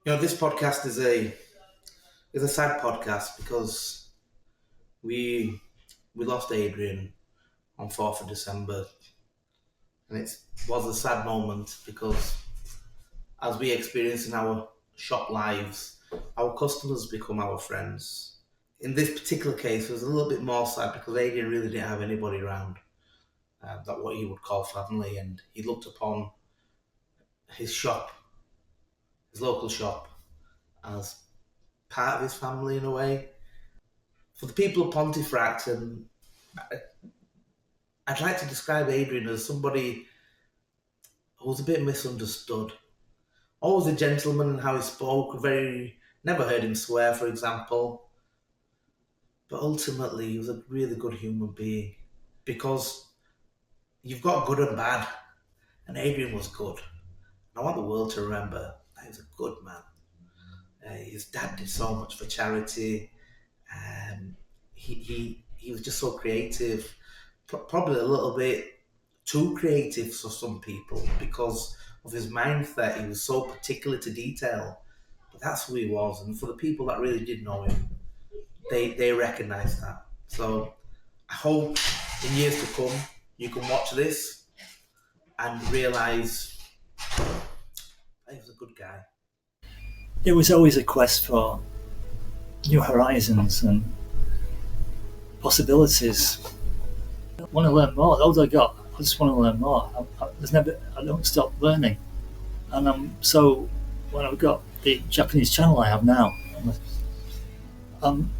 This podcast is a sad podcast because we we lost Adrian on 4th of December, and it was a sad moment because as we experience in our shop lives, our customers become our friends. In this particular case, it was a little bit more sad because Adrian really didn't have anybody around that what he would call family, and he looked upon his shop, his local shop, as part of his family in a way. For the people of Pontefract, and I'd like to describe Adrian as somebody who was a bit misunderstood. Always a gentleman in how he spoke, very never heard him swear, for example. But ultimately, he was a really good human being because you've got good and bad, and Adrian was good. And I want the world to remember that he was a good man. His dad did so much for charity. He was just so creative, probably a little bit too creative for some people because of his mindset. He was so particular to detail, but that's who he was. And for the people that really did know him, they recognise that. So I hope in years to come you can watch this and realise he was a good guy. It was always a quest for new horizons and possibilities. I want to learn more. The older I got, I just want to learn more. I don't stop learning. And so when I've got the Japanese channel I have now, I'm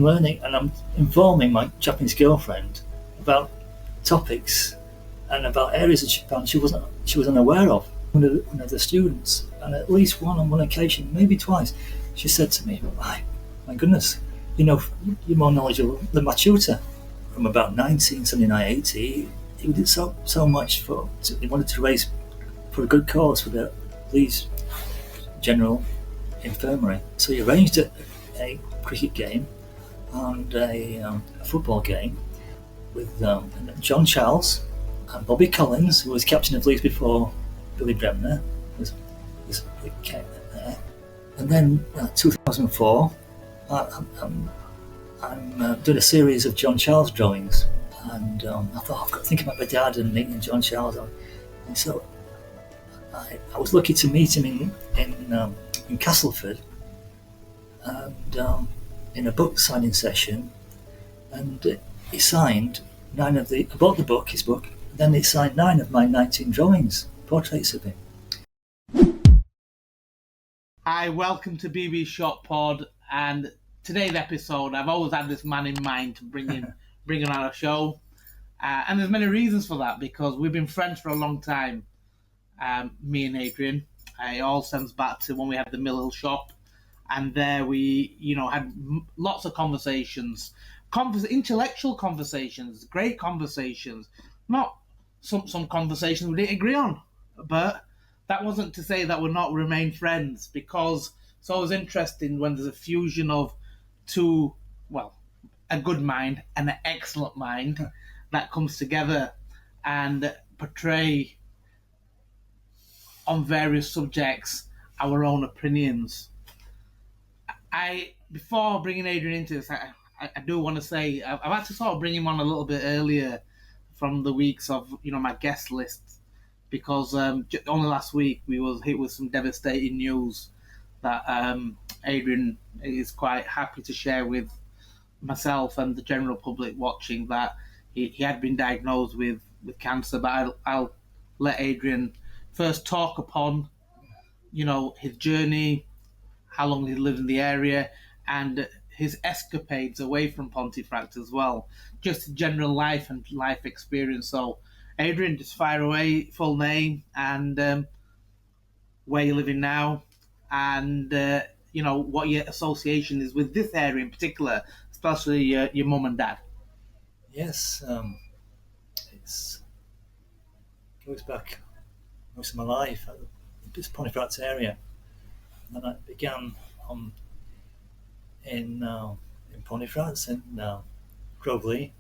learning and I'm informing my Japanese girlfriend about topics and about areas of Japan she was unaware of. One of the students, and at least on one occasion, maybe twice, she said to me, my goodness, you're more knowledgeable than my tutor from about 1979, 80. He did so much he wanted to raise for a good cause for the Leeds General Infirmary. So he arranged a cricket game and a football game with John Charles and Bobby Collins, who was captain of Leeds before Billy Bremner was there. And then 2004, I'm doing a series of John Charles drawings, and I thought I've got to think about my dad and meeting John Charles. And so I was lucky to meet him in Castleford, and in a book signing session, and he signed I bought his book, and then he signed 9 of my 19 drawings, portraits of him. Hi, welcome to BB Shot Pod, and today's episode, I've always had this man in mind to bring on our show, and there's many reasons for that, because we've been friends for a long time, me and Adrian. It all stems back to when we had the Mill Hill shop, and there we, had lots of conversations, intellectual conversations, great conversations, not some conversations we didn't agree on, but that wasn't to say that we're not remain friends, because it's always interesting when there's a fusion of a good mind and an excellent mind that comes together and portray on various subjects our own opinions. Before bringing Adrian into this, I do want to say I've had to sort of bring him on a little bit earlier from the weeks of my guest list, because only last week we was hit with some devastating news that Adrian is quite happy to share with myself and the general public watching, that he had been diagnosed with cancer. But I'll let Adrian first talk upon his journey, how long he lived in the area, and his escapades away from Pontefract as well, just general life and life experience. So Adrian, just fire away, full name and where you're living now, and what your association is with this area in particular, especially your mum and dad. Yes, it goes back most of my life at this Pontefract area, and I began in Pontefract in Groveley.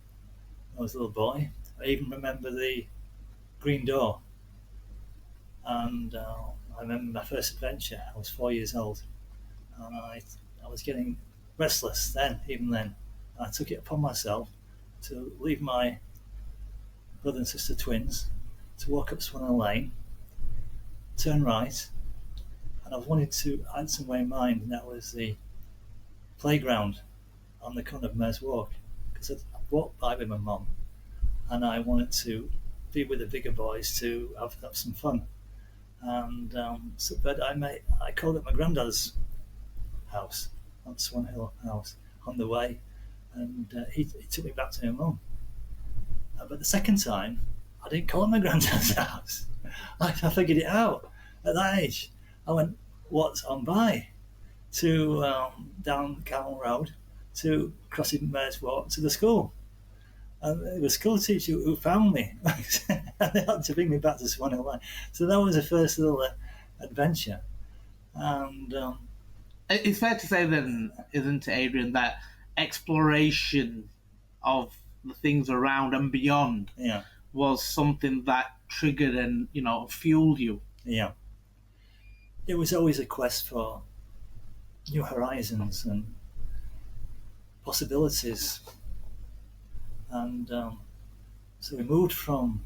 I was a little boy. I even remember the green door, and I remember my first adventure. I was 4 years old, and I was getting restless then, even then. I took it upon myself to leave my brother and sister twins, to walk up Swan Lane, turn right, and I wanted to add somewhere in mind, and that was the playground on the corner of Mares Walk, because I'd walked by with my mum, and I wanted to be with the bigger boys to have some fun. And but I called up my granddad's house, on Swan Hill House, on the way, and he took me back to my mum. But the second time, I didn't call it my granddad's house. I figured it out at that age. I went, what's on by? To down Carroll Road, to crossing Mares Walk to the school. And it was a school teacher who found me. And they had to bring me back to Swan Hill Line. So that was the first little adventure. And it's fair to say then, isn't it, Adrian, that exploration of the things around and beyond was something that triggered and, fueled you? Yeah. It was always a quest for new horizons and possibilities. And so we moved from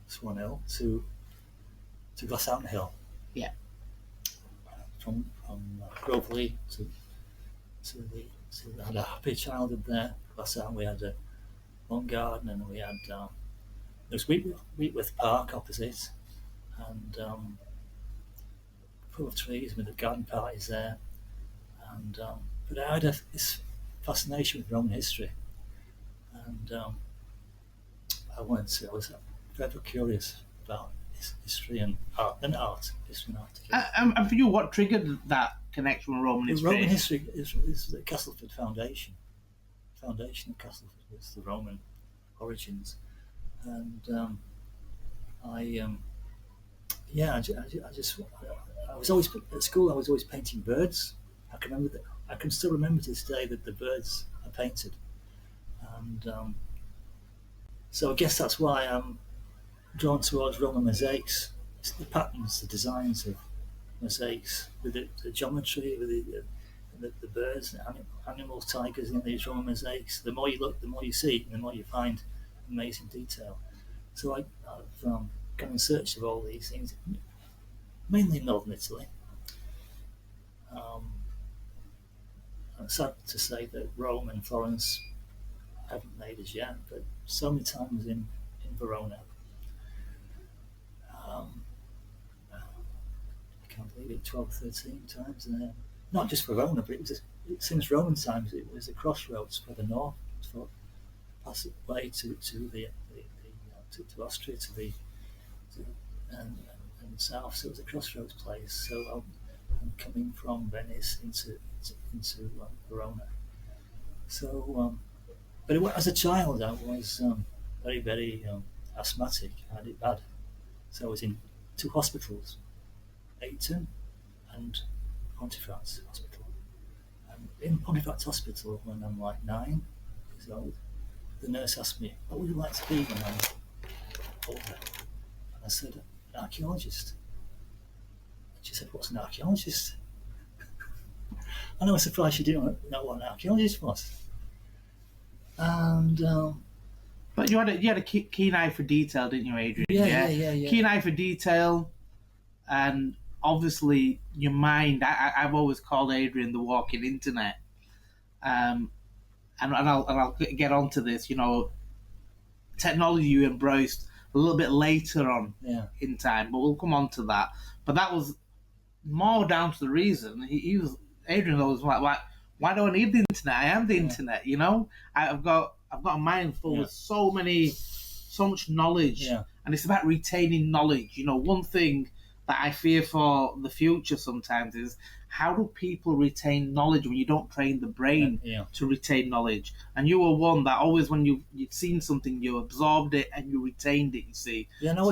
Swan Hill to Glassown Hill. Yeah. From Groveley to I had a happy childhood there. Glassown, we had a long garden, and we had there was Wheatworth Park opposite, and full of trees with the garden parties there. And but I had this fascination with Roman history, and I was very curious about history and art, history and art. And for you, what triggered that connection with Roman history? Roman history is the Castleford Foundation. The foundation of Castleford was the Roman origins, and I was always at school. I was always painting birds. I can still remember to this day that the birds I painted, and so I guess that's why I'm drawn towards Roman mosaics. It's the patterns, the designs of mosaics, with the geometry, with the birds, animals, tigers in these Roman mosaics. The more you look, the more you see, and the more you find amazing detail. So I've gone in search of all these things, mainly in northern Italy. I'm sad to say that Rome and Florence haven't made as yet, but so many times in Verona. I can't believe it, 12, 13 times there. Not just Verona, but since Roman times, it was a crossroads for the north, for pass it way to Austria, and south. So it was a crossroads place. So I'm coming from Venice into Verona. So, but as a child, I was very, very asthmatic. I had it bad. So I was in 2 hospitals, Ayton and Pontefract Hospital. And in Pontefract Hospital, when I'm like 9 years old, the nurse asked me, what would you like to be when I'm older? And I said, an archaeologist. And she said, what's an archaeologist? And I was surprised she didn't know what an archaeologist was. And but you had a keen eye for detail, didn't you, Adrian? Yeah. Keen eye for detail, and obviously your mind. I've always called Adrian the walking internet, and I'll get onto this. Technology you embraced a little bit later on in time, but we'll come on to that. But that was more down to the reason Adrian was like, why do I need the internet? I am the internet. I've got a mind full with so much knowledge, and it's about retaining knowledge. One thing that I fear for the future sometimes is, how do people retain knowledge when you don't train the brain to retain knowledge? And you were one that always, when you'd seen something, you absorbed it and you retained it. You see. Yeah, and I'm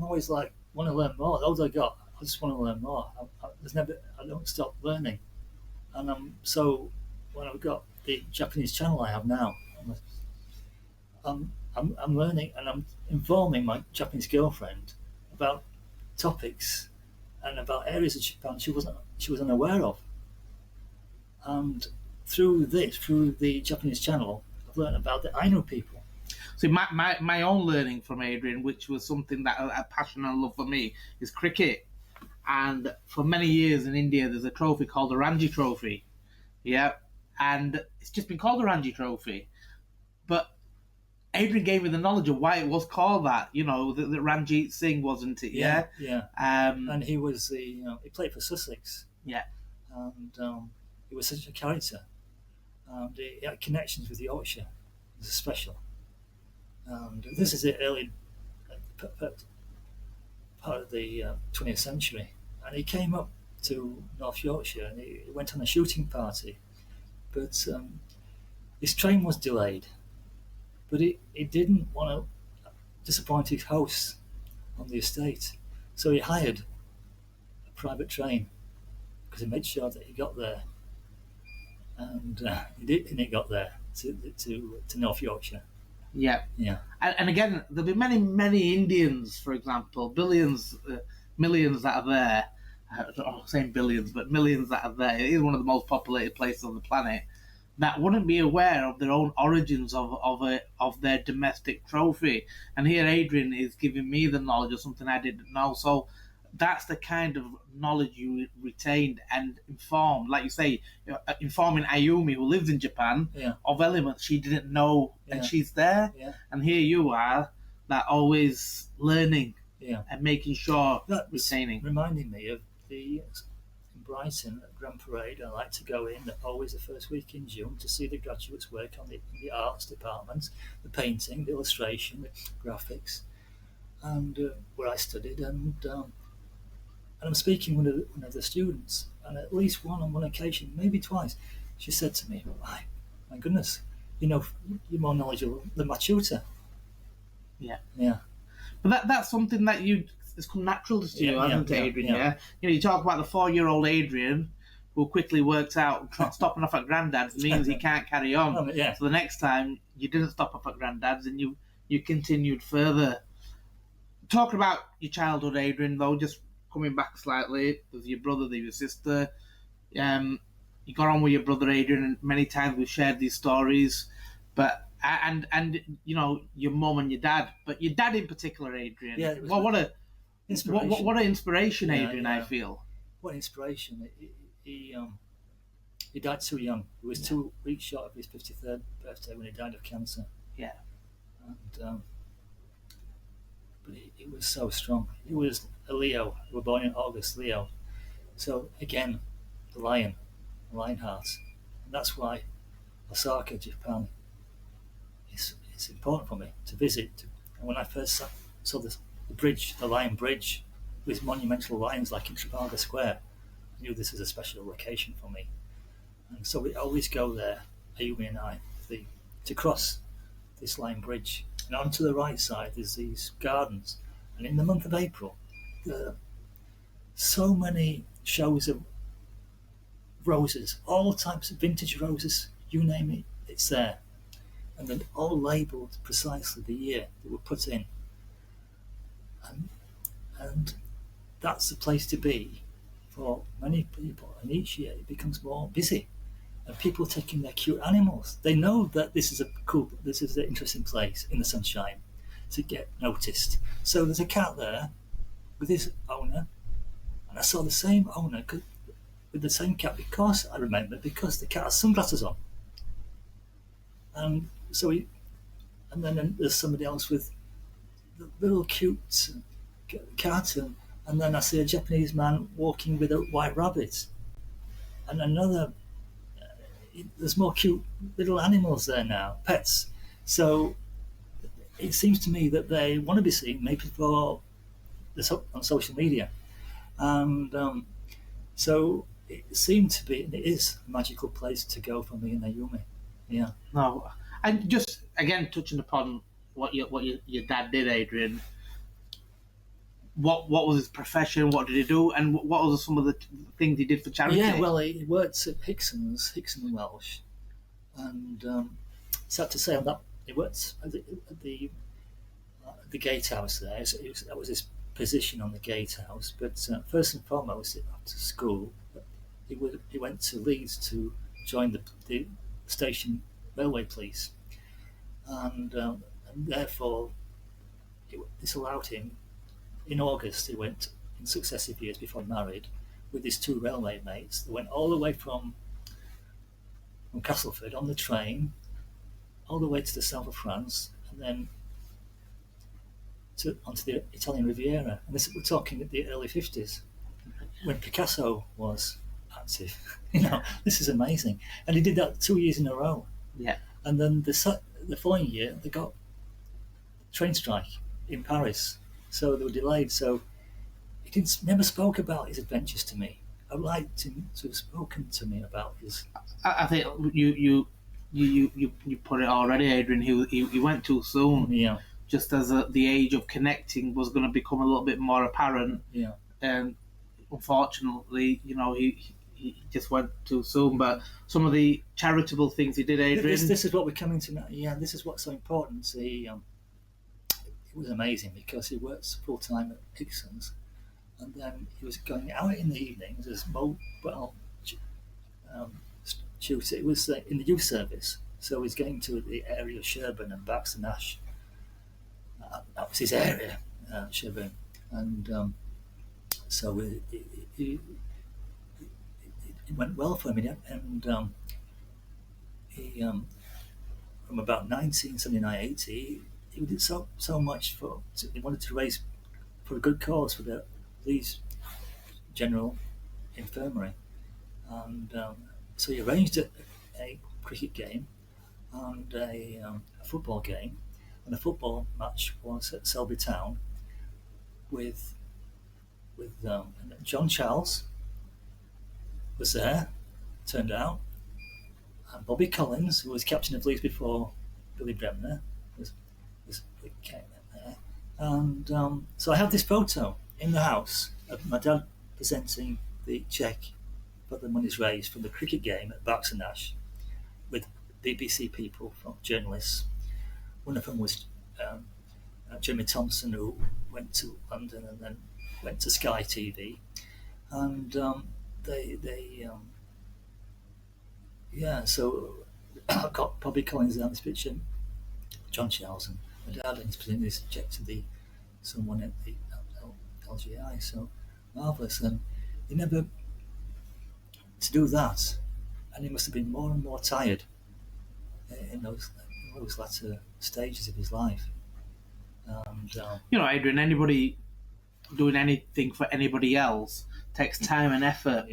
always like, want to learn more. The older I got, I just want to learn more. I don't stop learning, and so when I've got the Japanese channel I have now, I'm learning, and I'm informing my Japanese girlfriend about topics and about areas of Japan she was unaware of. And through the Japanese channel, I've learned about the Ainu people. See, my own learning from Adrian, which was something that a passion and love for me, is cricket. And for many years in India, there's a trophy called the Ranji Trophy. Yeah. And it's just been called the Ranji Trophy. But Adrian gave me the knowledge of why it was called that. You know, that Ranjit Singh, wasn't it? Yeah. Yeah. And he was he played for Sussex. Yeah. And he was such a character. And he had connections with Yorkshire. It was special. And this is the early part of the 20th century. And he came up to North Yorkshire and he went on a shooting party. But his train was delayed. But he didn't want to disappoint his hosts on the estate. So he hired a private train because he made sure that he got there. And he got there to North Yorkshire. Yeah. Yeah. And again, there'll be many Indians, for example, millions that are there. I'm not saying billions, but millions that are there. It is one of the most populated places on the planet that wouldn't be aware of their own origins of their domestic trophy. And here Adrian is giving me the knowledge of something I didn't know. So that's the kind of knowledge you retained and informed. Like you say, informing Ayumi, who lives in Japan, of elements she didn't know, and she's there. Yeah. And here you are, that always learning and making sure retaining. Reminding me of the in Brighton at Grand Parade. I like to go in always the first week in June to see the graduates work on the arts department, the painting, the illustration, the graphics, and where I studied. And I'm speaking with one of the students, and at least on one occasion, maybe twice, she said to me, my goodness, you're more knowledgeable than my tutor. Yeah. Yeah. But that's something that it's come natural to you, hasn't it, Adrian? Yeah. You talk about the 4-year-old Adrian who quickly worked out stopping off at Grandad's means he can't carry on. So the next time you didn't stop off at Grandad's and you continued further. Talking about your childhood, Adrian, though, just coming back slightly, there's your brother, there's your sister. You got on with your brother Adrian, and many times we've shared these stories. But and your mum and your dad, but your dad in particular, Adrian. Yeah, what an inspiration, Adrian. Yeah. I feel. What inspiration! He died too young. He was 2 weeks short of his 53rd birthday when he died of cancer. Yeah. And but he was so strong. He was a Leo. We were born in August, Leo. So again, the lion heart. And that's why Osaka, Japan, it's important for me to visit. And when I first saw the bridge, the Lion Bridge, with monumental lions like in Trafalgar Square, I knew this was a special location for me. And so we always go there, Ayumi and I, to cross this Lion Bridge. And on to the right side, there's these gardens. And in the month of April, there are so many shows of roses, all types of vintage roses, you name it, it's there. And they're all labelled precisely the year they were put in. And that's the place to be for many people. And each year it becomes more busy. And people taking their cute animals. They know that this is an interesting place in the sunshine to get noticed. So there's a cat there with his owner. And I saw the same owner with the same cat because the cat has sunglasses on. And so and then there's somebody else with the little cute cat, and then I see a Japanese man walking with a white rabbit, and another. There's more cute little animals there now, pets. So it seems to me that they want to be seen, maybe on social media, and so it seemed to be. It is a magical place to go for me in Ayumi. Yeah. No, and just again touching upon what your dad did, Adrian. What was his profession? What did he do? And what were some of the things he did for charity? Yeah, well, he worked at Hickson and Welsh, and sad to say that he worked at the gatehouse there. So that was his position on the gatehouse. But first and foremost, after school, he went to Leeds to join the station railway police, and therefore this allowed him. In August, he went in successive years before he married with his two railway mates. They went all the way from Castleford on the train, all the way to the south of France, and then onto the Italian Riviera. And we're talking at the early 50s, when Picasso was active. This is amazing. And he did that 2 years in a row. Yeah. And then the following year, they got a train strike in Paris, so they were delayed. So he never spoke about his adventures to me. I'd like him to have spoken to me about his. I think you put it already, Adrian. He went too soon. Yeah. Just as the age of connecting was going to become a little bit more apparent. Yeah. And unfortunately, he just went too soon. But some of the charitable things he did, Adrian. This is what we're coming to now. Yeah, this is what's so important. It was amazing because he worked full time at Hickson's, and then he was going out in the evenings as mobile tutor. It was in the youth service, so he's going to the area of Sherburn and Baxter Nash. That was his area, Sherburn, and so it went well for him, and he from about 1979-80, he did so much he wanted to raise for a good cause for the Leeds General Infirmary, and so he arranged a cricket game and a football game, and the football match was at Selby Town with John Charles was there, turned out, and Bobby Collins, who was captain of Leeds before Billy Bremner, came there. And so I have this photo in the house of my dad presenting the cheque for the monies raised from the cricket game at Baxter Nash with BBC people, journalists. One of them was Jeremy Thompson, who went to London and then went to Sky TV, and so I've got Bobby Collins on this picture, John Charles, and my dad, and he's presenting this cheque to someone at the LGI. So marvellous, and he never to do that, and he must have been more and more tired in those latter stages of his life. And Adrian, anybody doing anything for anybody else takes time and effort.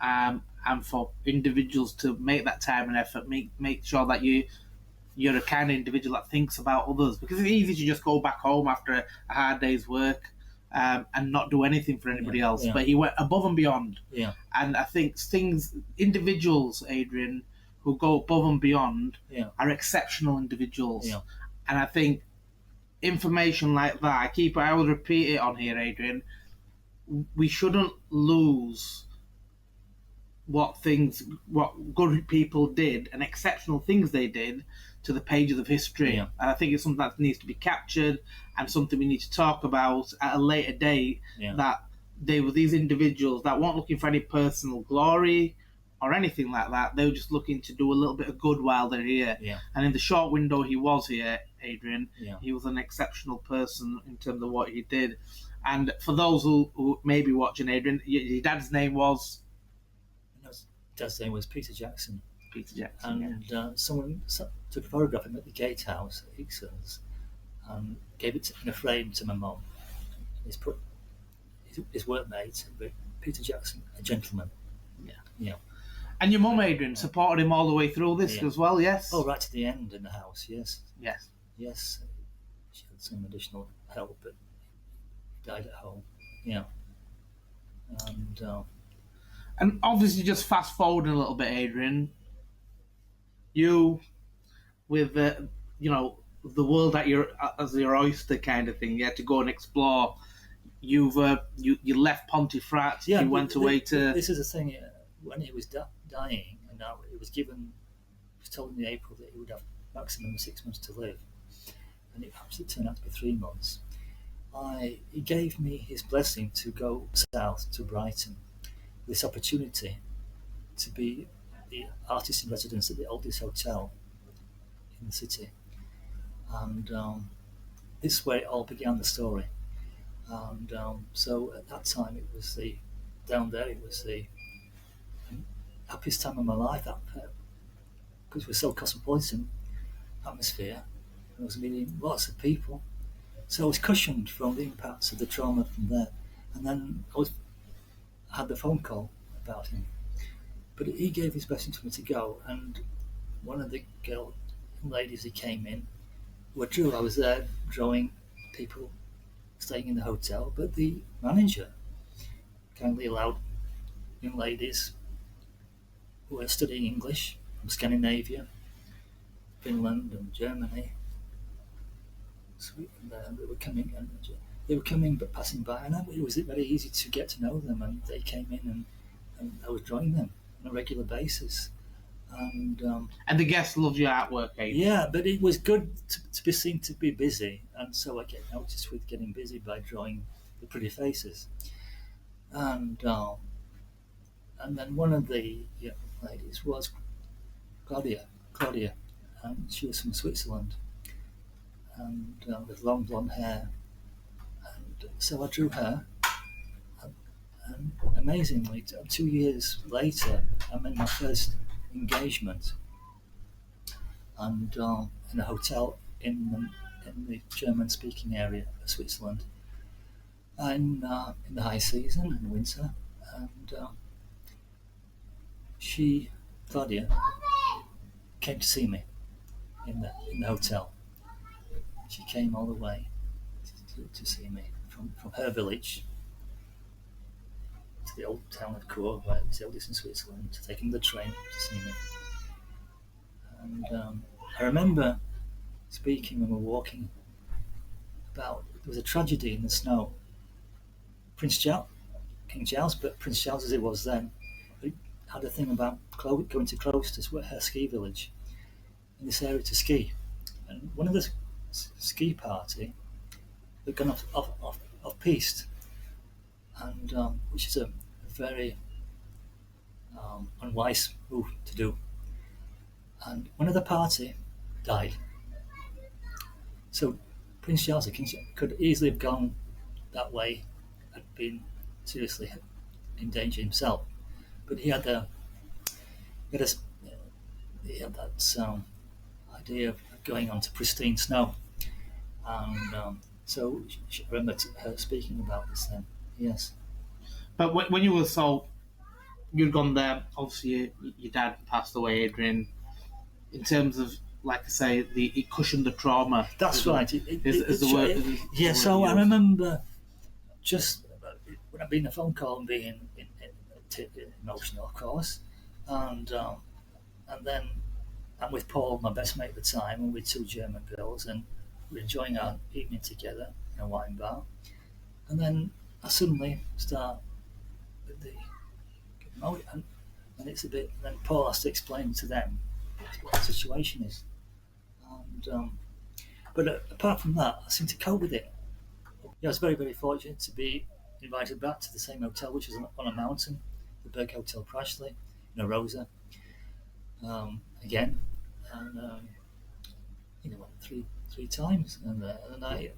And for individuals to make that time and effort, make sure that you're a kind of individual that thinks about others, because it's easy to just go back home after a hard day's work and not do anything for anybody else. Yeah. But he went above and beyond. Yeah. And I think individuals, Adrian, who go above and beyond are exceptional individuals. Yeah. And I think information like that, I will repeat it on here, Adrian, we shouldn't lose what good people did and exceptional things they did to the pages of history. Yeah. And I think it's something that needs to be captured and something we need to talk about at a later date, that they were these individuals that weren't looking for any personal glory or anything like that. They were just looking to do a little bit of good while they're here. Yeah. And in the short window he was here, Adrian, he was an exceptional person in terms of what he did. And for those who may be watching, Adrian, your dad's name was? Dad's name was Peter Jackson. Peter Jackson. And someone took a photograph of him at the gatehouse at Hickson's and gave it in a frame to my mum. He's put his workmate, but Peter Jackson, a gentleman. Yeah. And your mum, Adrian, supported him all the way through this as well, yes? Oh, right to the end in the house, yes. Yes. Yes. She had some additional help, but he died at home. Yeah. And obviously, just fast forwarding a little bit, Adrian, you with the world at your oyster kind of thing, you had to go and explore. You left Pontefract. You went away to. This is the thing. When he was dying, and now it was told in April that he would have maximum 6 months to live, and it actually turned out to be 3 months. he gave me his blessing to go south to Brighton. This opportunity to be the artist in residence at the oldest hotel in the city, and this is where it all began, the story. And so at that time, it was the happiest time of my life. That because it was so cosmopolitan atmosphere, and I was meeting lots of people. So I was cushioned from the impacts of the trauma from there. And then I had the phone call about him. But he gave his blessing to me to go, and one of the ladies who came in were true. I was there drawing people staying in the hotel, but the manager kindly allowed young ladies who were studying English from Scandinavia, Finland and Germany, Sweden, they were coming but passing by, and it was very easy to get to know them, and they came in and I was drawing them on a regular basis. And the guests loved your artwork, eh? Yeah, but it was good to be seen to be busy, and so I get noticed with getting busy by drawing the pretty faces. And then one of the ladies was Claudia, and she was from Switzerland, and with long blonde hair. And so I drew her, and amazingly, 2 years later, I made my first engagement, and in a hotel in the German-speaking area of Switzerland, in the high season in winter, and Claudia, came to see me in the hotel. She came all the way to see me from her village to the old town of Chur, where it was the oldest in Switzerland, taking the train to see me. And I remember speaking when we were walking about, there was a tragedy in the snow. King Charles, but Prince Charles as it was then, had a thing about going to Cloisters, her ski village, in this area to ski. And one of the ski party had gone off piste, and which is a very unwise move to do. And one of the party died. So Prince Charles, the King, could easily have gone that way, had been seriously in danger himself. But he had that idea of going onto pristine snow, and so I remember her speaking about this then. Yes. But when you were you'd gone there. Obviously, your dad passed away, Adrian. In terms of, like I say, it cushioned the trauma. That's right. Yeah. So I remember just when I've been on a phone call and being emotional, of course, and then I'm with Paul, my best mate at the time, and with two German girls, and we're enjoying our evening together in a wine bar, and then I suddenly start with the emotion, and it's a bit. Then Paul has to explain to them what the situation is, and but apart from that, I seem to cope with it. I was very, very fortunate to be invited back to the same hotel, which was on a mountain, the Berg Hotel Prashley, in Arosa, again, and went three times, and I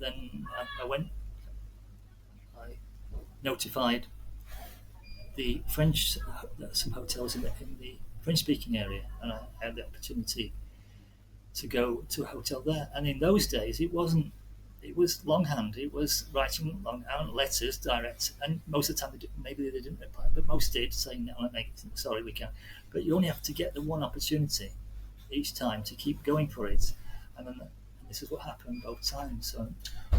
went. I notified the French, some hotels in the French-speaking area, and I had the opportunity to go to a hotel there. And in those days, it was longhand. It was writing longhand letters direct, and most of the time maybe they didn't reply, but most did, saying, "No, sorry, we can't." But you only have to get the one opportunity each time to keep going for it, and then this is what happened both times.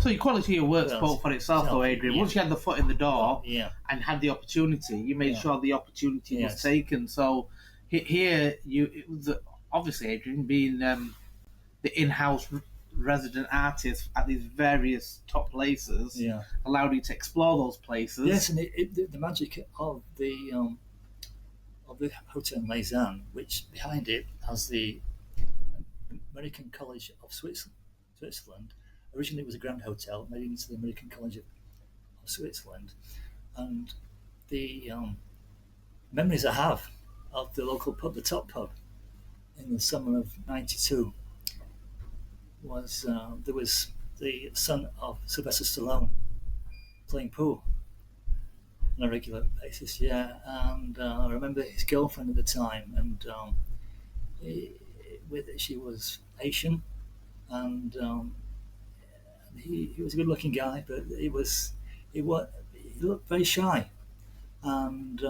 So your quality of work spoke for itself, though, Adrian. Yeah. Once you had the foot in the door, and had the opportunity, you made sure the opportunity was taken. So here, it was obviously, Adrian, being the in-house resident artist at these various top places, allowed you to explore those places. Yes, and the magic of the Hotel Lausanne, which behind it has the American College of Switzerland, Originally, it was a Grand Hotel made into the American College of Switzerland, and the memories I have of the local pub, the Top Pub, in the summer of '92, was there was the son of Sylvester Stallone playing pool on a regular basis. Yeah, and I remember his girlfriend at the time, and she was Asian, and he was a good-looking guy, but he looked very shy, and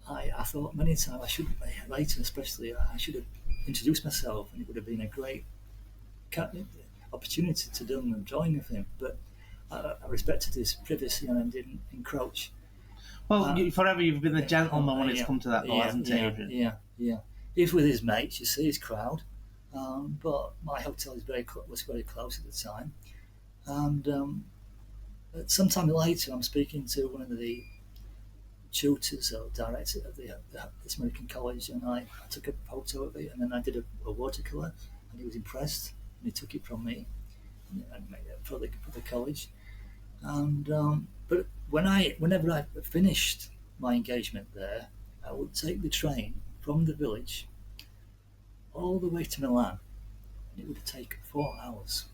I thought many times I should later, especially I should have introduced myself, and it would have been a great opportunity to do a drawing of him. But I respected his privacy and didn't encroach. Well, forever you've been the gentleman when it's come to that, though, hasn't it, Adrian? Yeah. He was with his mates, you see, his crowd. But my hotel was very close at the time. And sometime later, I'm speaking to one of the tutors or director of this American college, and I took a photo of it, and then I did a watercolour, and he was impressed, and he took it from me and made it for the college. And but whenever I finished my engagement there, I would take the train from the village all the way to Milan, and it would take 4 hours.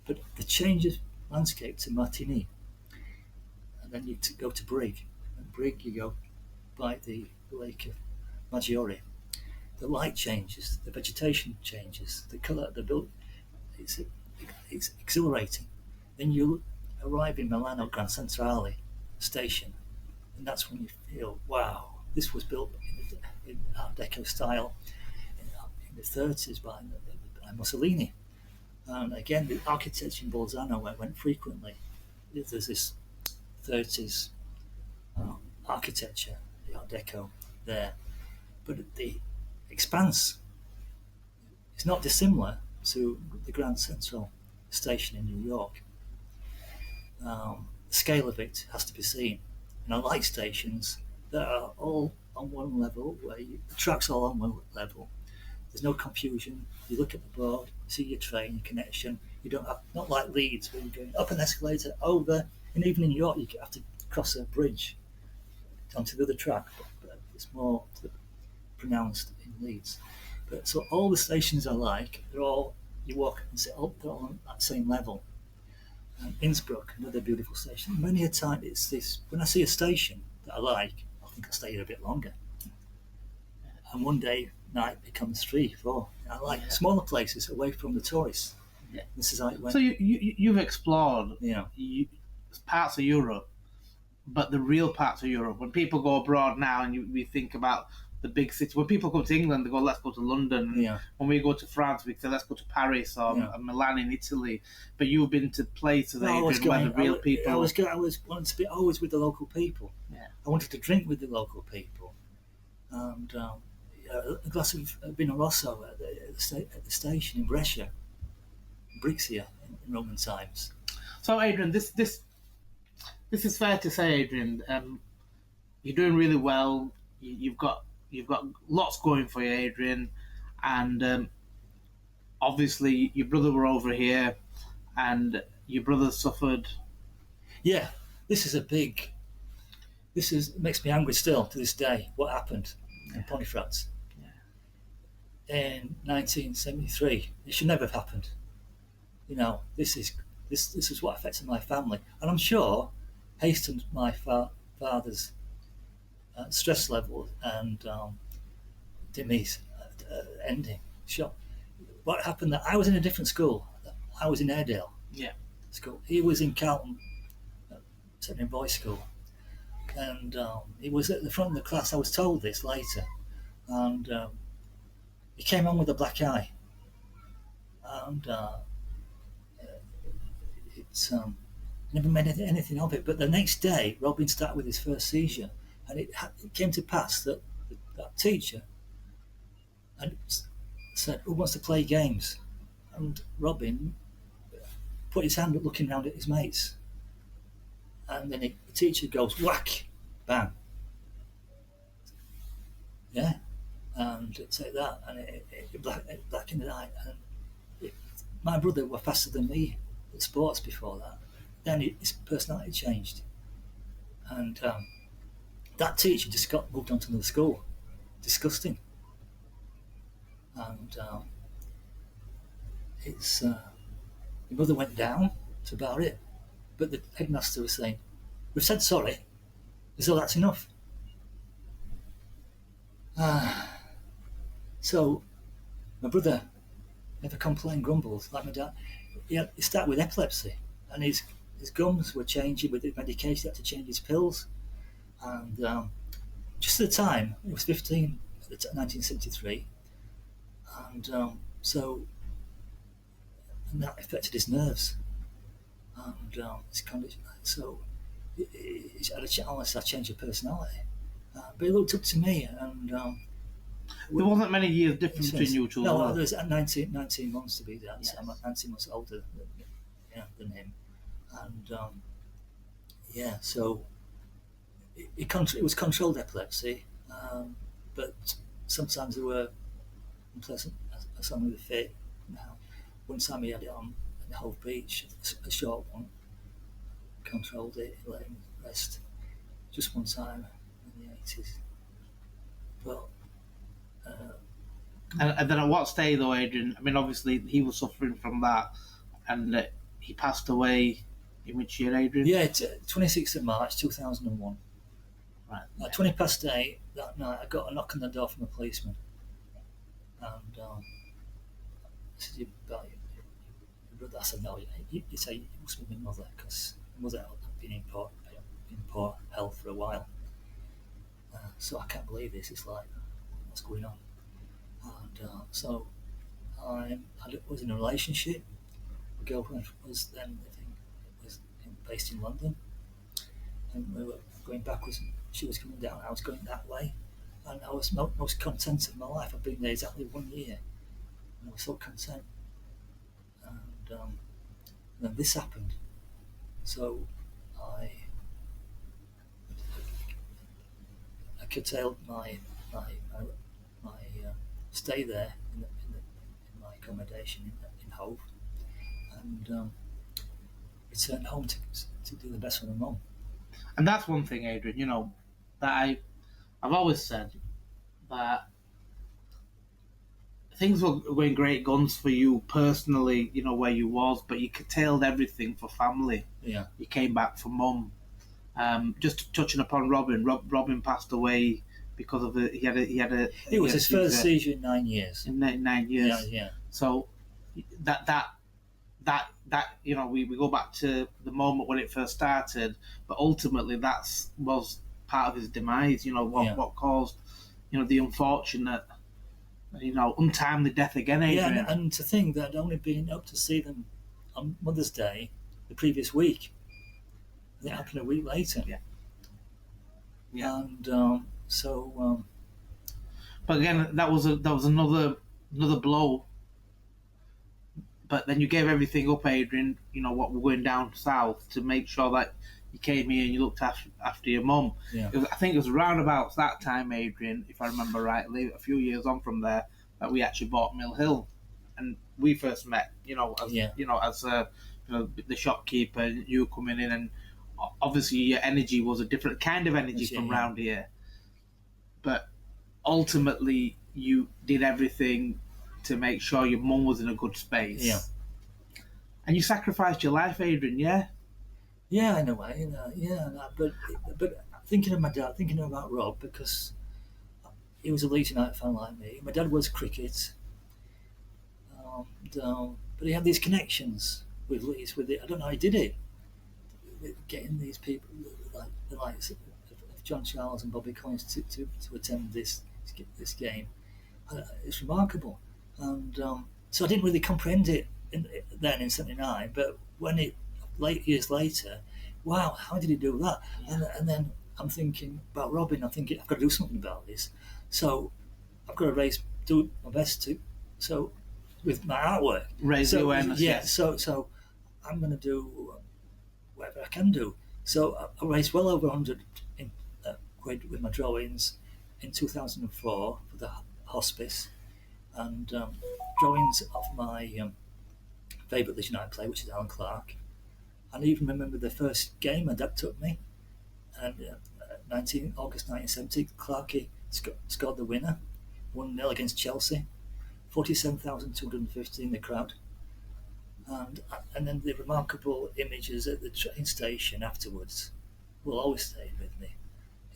But the change of landscape to Martigny, and then you go to Brig, and Brig you go by the lake of Maggiore. The light changes, the vegetation changes, the colour of the building. It's exhilarating. Then you arrive in Milano Gran Centrale station, and that's when you feel, wow, this was built in Art Deco style in the 30s by Mussolini. And again, the architecture in Bolzano where I went frequently. There's this 30s architecture, the Art Deco there, but the expanse is not dissimilar to the Grand Central Station in New York. The scale of it has to be seen. And I like stations that are all on one level, where the tracks are all on one level. There's no confusion. You look at the board, see your train, your connection. You don't have, not like Leeds where you're going up an escalator, over, and even in New York you have to cross a bridge onto the other track. But it's more pronounced in Leeds. But so all the stations I like, they're all, you walk and say, oh, they're all on that same level. Innsbruck, another beautiful station. Many a time it's this, when I see a station that I like, I think I'll stay here a bit longer. And one day, night becomes 3, 4. I like smaller places away from the tourists. Yeah. This is how it went. So you've explored parts of Europe, but the real parts of Europe. When people go abroad now and we think about the big cities, when people come to England, they go, let's go to London. Yeah. When we go to France, we say, let's go to Paris or Milan in Italy. But you've been to places, Adrian, where the real people... I was wanting to be always with the local people. Yeah. I wanted to drink with the local people. And a glass of Vino Rosso at the station in Brescia, Brixia in Roman times. So, Adrian, this is fair to say, Adrian. You're doing really well. You've got lots going for you, Adrian, and obviously your brother were over here, and your brother suffered. Yeah, it makes me angry still to this day. What happened in Pontefract in 1973? It should never have happened. You know, this is what affected my family, and I'm sure hastened my father's stress level and Demi's ending. Sure. What happened? That I was in a different school. I was in Airedale school. He was in Carlton, Secondary Boys School, and he was at the front of the class. I was told this later, and he came on with a black eye, and it's never made anything of it. But the next day, Robin started with his first seizure. And it came to pass that that teacher said, who wants to play games? And Robin put his hand up looking round at his mates. And then the teacher goes, whack, bang. Yeah. And take that. And it blackened the eye. And my brother was faster than me at sports before that. Then his personality changed, and that teacher just got moved on to another school. Disgusting. And it's my brother went down. That's about it. But the headmaster was saying, "We've said sorry. So that's enough." So my brother never complained, grumbled like my dad. He started with epilepsy, and his gums were changing with the medication. He had to change his pills, and just at the time, he was 15, 1973, and and that affected his nerves and his condition. So he had a change of personality. But he looked up to me, and there wasn't many years difference between you two. No, there's 19 months to be there. Yes. I'm 19 months older than him, and so it was controlled epilepsy, but sometimes there were unpleasant. Some of the fit. One time he had it on the whole beach, a short one. Controlled it, let him rest. Just one time in the 80s. But and then at what stage though, Adrian? I mean, obviously he was suffering from that, and he passed away in which year, Adrian? Yeah, 26th of March 2001. Right. At 20 past 8 that night, I got a knock on the door from a policeman, and I said, "You brother?" I said, "No." You say it must be my mother, because my mother had been in poor health for a while. So I can't believe this. It's like, what's going on? And so I was in a relationship. My girlfriend was then based in London, and we were going backwards. And she was coming down. I was going that way, and I was most content of my life. I've been there exactly 1 year, and I was so content. And then this happened. So I curtailed my stay there in my accommodation in Hove, and returned home to do the best for my mum. And that's one thing, Adrian, you know, that I've always said that things were going great guns for you personally, you know, where you was, but you curtailed everything for family. Yeah. You came back for mum. Just touching upon Robin. Robin passed away because of he had a. It was his first seizure in 9 years. In 9 years. Yeah. So that you know, we go back to the moment when it first started, but ultimately was part of his demise. You know what caused, you know, the unfortunate, you know, untimely death again, Adrian. Yeah, and to think that I'd only been up to see them on Mother's Day the previous week. It happened a week later. Yeah. And but again, that was another blow. But then you gave everything up, Adrian. You know what, we're going down south to make sure that you came here and you looked after your mum. Yeah. I think it was around about that time, Adrian, if I remember rightly, a few years on from there, that we actually bought Mill Hill, and we first met. You know, as the shopkeeper, you coming in, and obviously your energy was a different kind of energy from round here. But ultimately, you did everything to make sure your mum was in a good space. Yeah. And you sacrificed your life, Adrian, yeah? Yeah, in a way, but thinking of my dad, thinking about Rob, because he was a Leeds United fan like me. My dad was cricket, but he had these connections with Leeds. With it, I don't know how he did it. With getting these people like the likes of John Charles and Bobby Collins to attend this game. It's remarkable, and so I didn't really comprehend it then in '79. But when years later, wow, how did he do that? And then I'm thinking about Robin. I'm thinking I've got to do something about this. So I've got to do my best to. So with my artwork, raise the awareness. Yeah. So I'm going to do whatever I can do. So I raised well over 100 quid with my drawings in 2004 for the hospice, and drawings of my favourite Leeds United player, which is Alan Clark. And I even remember the first game my dad took me, and August 1970, Clarkey scored the winner, 1-0 against Chelsea, 47,250 in the crowd. And then the remarkable images at the train station afterwards will always stay with me.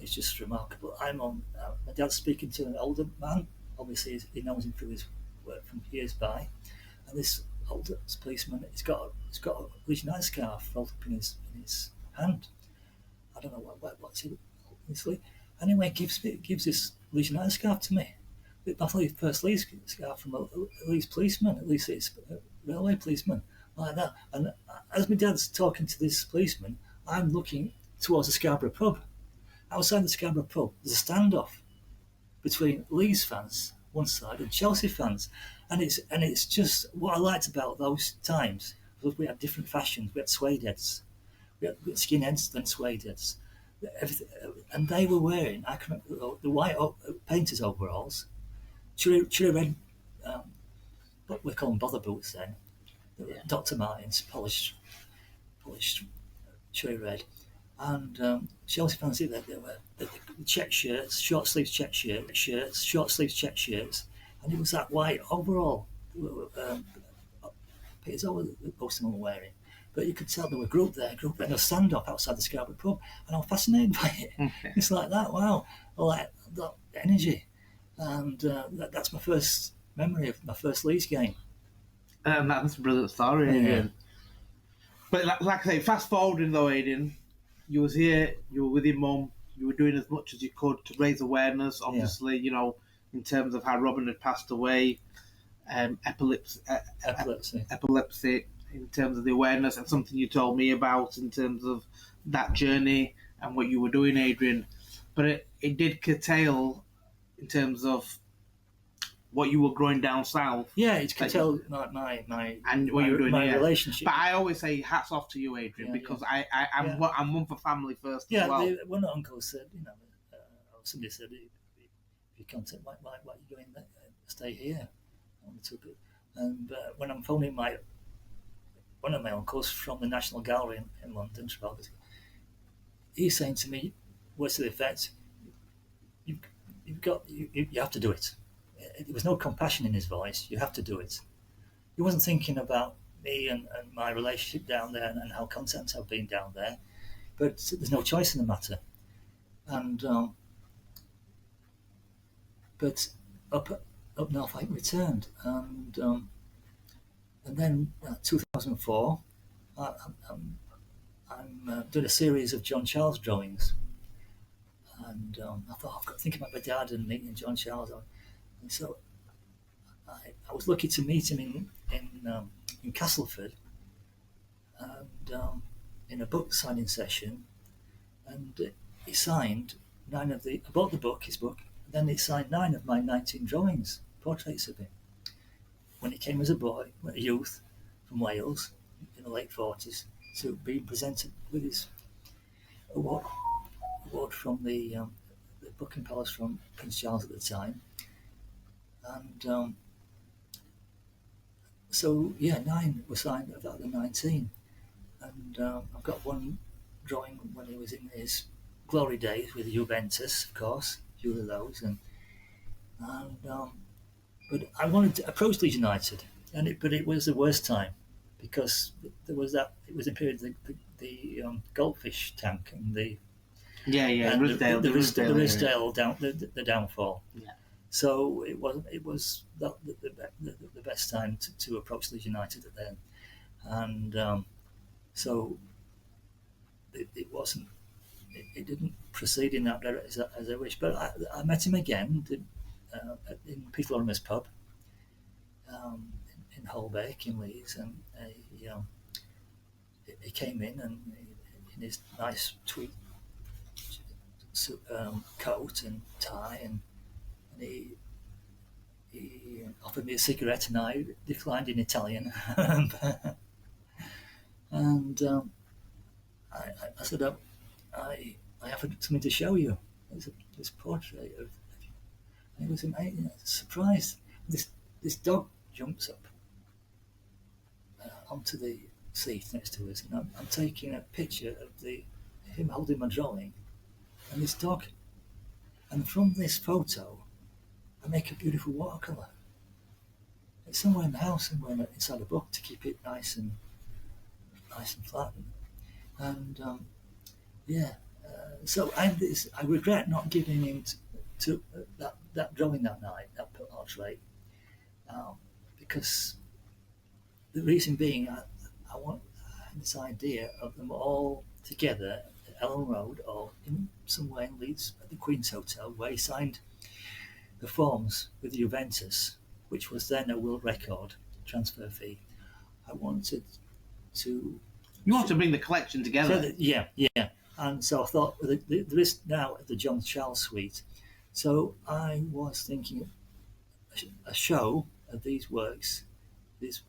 It's just remarkable. My dad's speaking to an older man. Obviously, he knows him through his work from years by. And this older policeman, he's got a Leeds United scarf rolled up in his hand. I don't know what's it, obviously. Anyway, gives this Leeds United scarf to me. My first Leeds scarf from a Leeds policeman. At least it's a railway policeman, like that. And as my dad's talking to this policeman, I'm looking towards the Scarborough pub. Outside the Scarborough pub, there's a standoff between Leeds fans one side and Chelsea fans, and it's just what I liked about those times was we had different fashions. We had suede heads, we had skinheads, then suede heads, everything, and they were wearing, I can remember, the white painters overalls, cherry red, what we call them bother boots then, Dr. Martens, polished cherry red. And Chelsea fans did that. They were the check shirts, short sleeves check shirts, and it was that white overall. It's all that most of them were wearing, but you could tell there were a group there, and a standoff outside the Scarborough pub, and I'm fascinated by it. Okay. It's like that. Wow, I like that energy, and that's my first memory of my first Leeds game. That's a brilliant story, Adrian. But like I say, fast forwarding though, Adrian. You was here, you were with your mum, you were doing as much as you could to raise awareness, obviously, in terms of how Robin had passed away, epilepsy, in terms of the awareness, and something you told me about in terms of that journey and what you were doing, Adrian. But it did curtail in terms of what you were growing down south. Yeah, it's curtailed my and what you were doing my here. relationship. But I always say hats off to you, Adrian, because I'm one for family first as well. One of uncles said, somebody said, if you contact, why are you going there? Stay here. And when I'm phoning one of my uncles from the National Gallery in London, he's saying to me, words to the effect, you have to do it. There was no compassion in his voice. You have to do it. He wasn't thinking about me and my relationship down there and how content I've been down there, but there's no choice in the matter. And but up north I returned, and then 2004, I'm doing a series of John Charles drawings, and I thought I've got to think about my dad and meeting John Charles. And so I was lucky to meet him in Castleford, and in a book signing session, and he signed I bought his book, and then he signed 9 of my 19 drawings, portraits of him, when he came as a boy, a youth from Wales in the late 40s, to be presented with his award from the Buckingham Palace from Prince Charles at the time. And so 9 were signed of the 19, and I've got one drawing when he was in his glory days with Juventus, of course, few of those, but I wanted to approach Leeds United, but it was the worst time, because there was it was a period of the goldfish tank and the Ridsdale the downfall. Yeah. So it was the best time to approach Leeds United then, and so it wasn't. It didn't proceed in that direction as I wished. But I met him again in Peter Lorimer's pub in Holbeck in Leeds, and he came in and in his nice tweed coat and tie, and he offered me a cigarette, and I declined in Italian. And I said, I have something to show you. There's this portrait of, and he was amazing, surprised. This dog jumps up onto the seat next to us, and I'm taking a picture of him holding my drawing and this dog. And from this photo, I make a beautiful watercolour. It's somewhere in the house, somewhere inside a book to keep it nice and flat. And so I regret not giving him to that drawing that night, that portrait, because the reason being, I had this idea of them all together at Ellen Road or in somewhere in Leeds at the Queen's Hotel, where he signed the forms with Juventus, which was then a world record transfer fee. I wanted to. You want to bring the collection together? Yeah. And so I thought there is now the John Charles Suite. So I was thinking a show of these works, these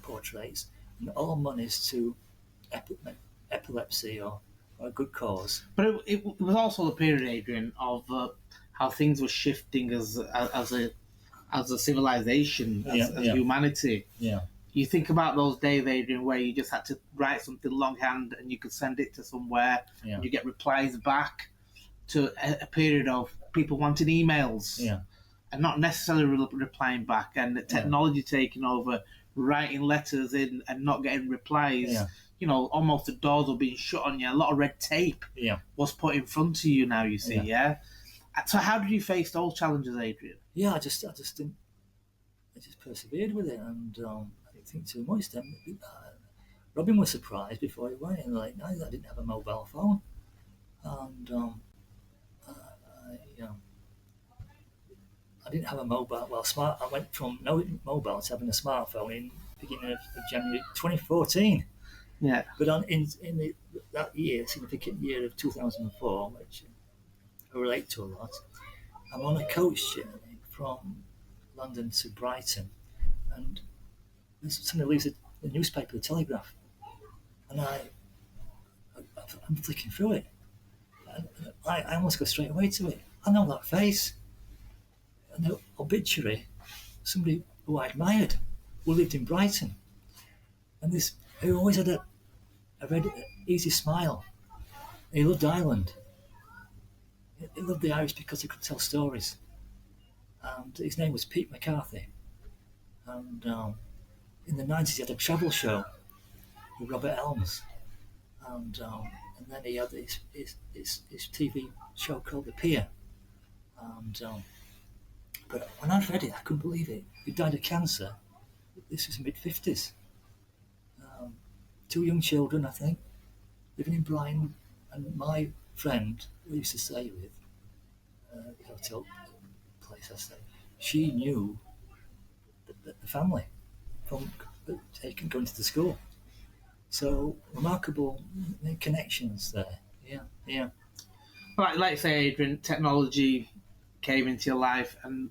portraits, and all monies to epilepsy or a good cause. But it was also the period, Adrian, of how things were shifting as a civilization, as humanity. Yeah. You think about those days, Adrian, where you just had to write something longhand and you could send it to somewhere and you get replies back, to a period of people wanting emails and not necessarily replying back, and the technology taking over, writing letters in and not getting replies. You know, almost the doors were being shut on you. A lot of red tape was put in front of you now, you see, So how did you face those challenges, Adrian? Yeah, I just didn't. I just persevered with it, and I didn't think too much. Then Robin was surprised before he went, and like, I didn't have a mobile phone, and I didn't have a mobile. Well, I went from no mobile to having a smartphone in the beginning of January 2014. Yeah. But that year, significant year of 2004, which I relate to a lot, I'm on a coach journey from London to Brighton, and somebody leaves the newspaper, the Telegraph, and I'm flicking through it, and I almost go straight away to it. I know that face, an obituary, somebody who I admired, who lived in Brighton, and this who always had a very easy smile. He loved Ireland. He loved the Irish because he could tell stories. And his name was Pete McCarthy. And in the 90s he had a travel show with Robert Elms. And then he had his TV show called The Pier. And but when I read it, I couldn't believe it. He died of cancer. This was mid-50s. 2 young children, I think, living in Brighton. And my friend, who I used to stay with, the hotel place I stayed, she knew the family from going to the school. So remarkable connections there. Yeah. Like say, Adrian, technology came into your life, and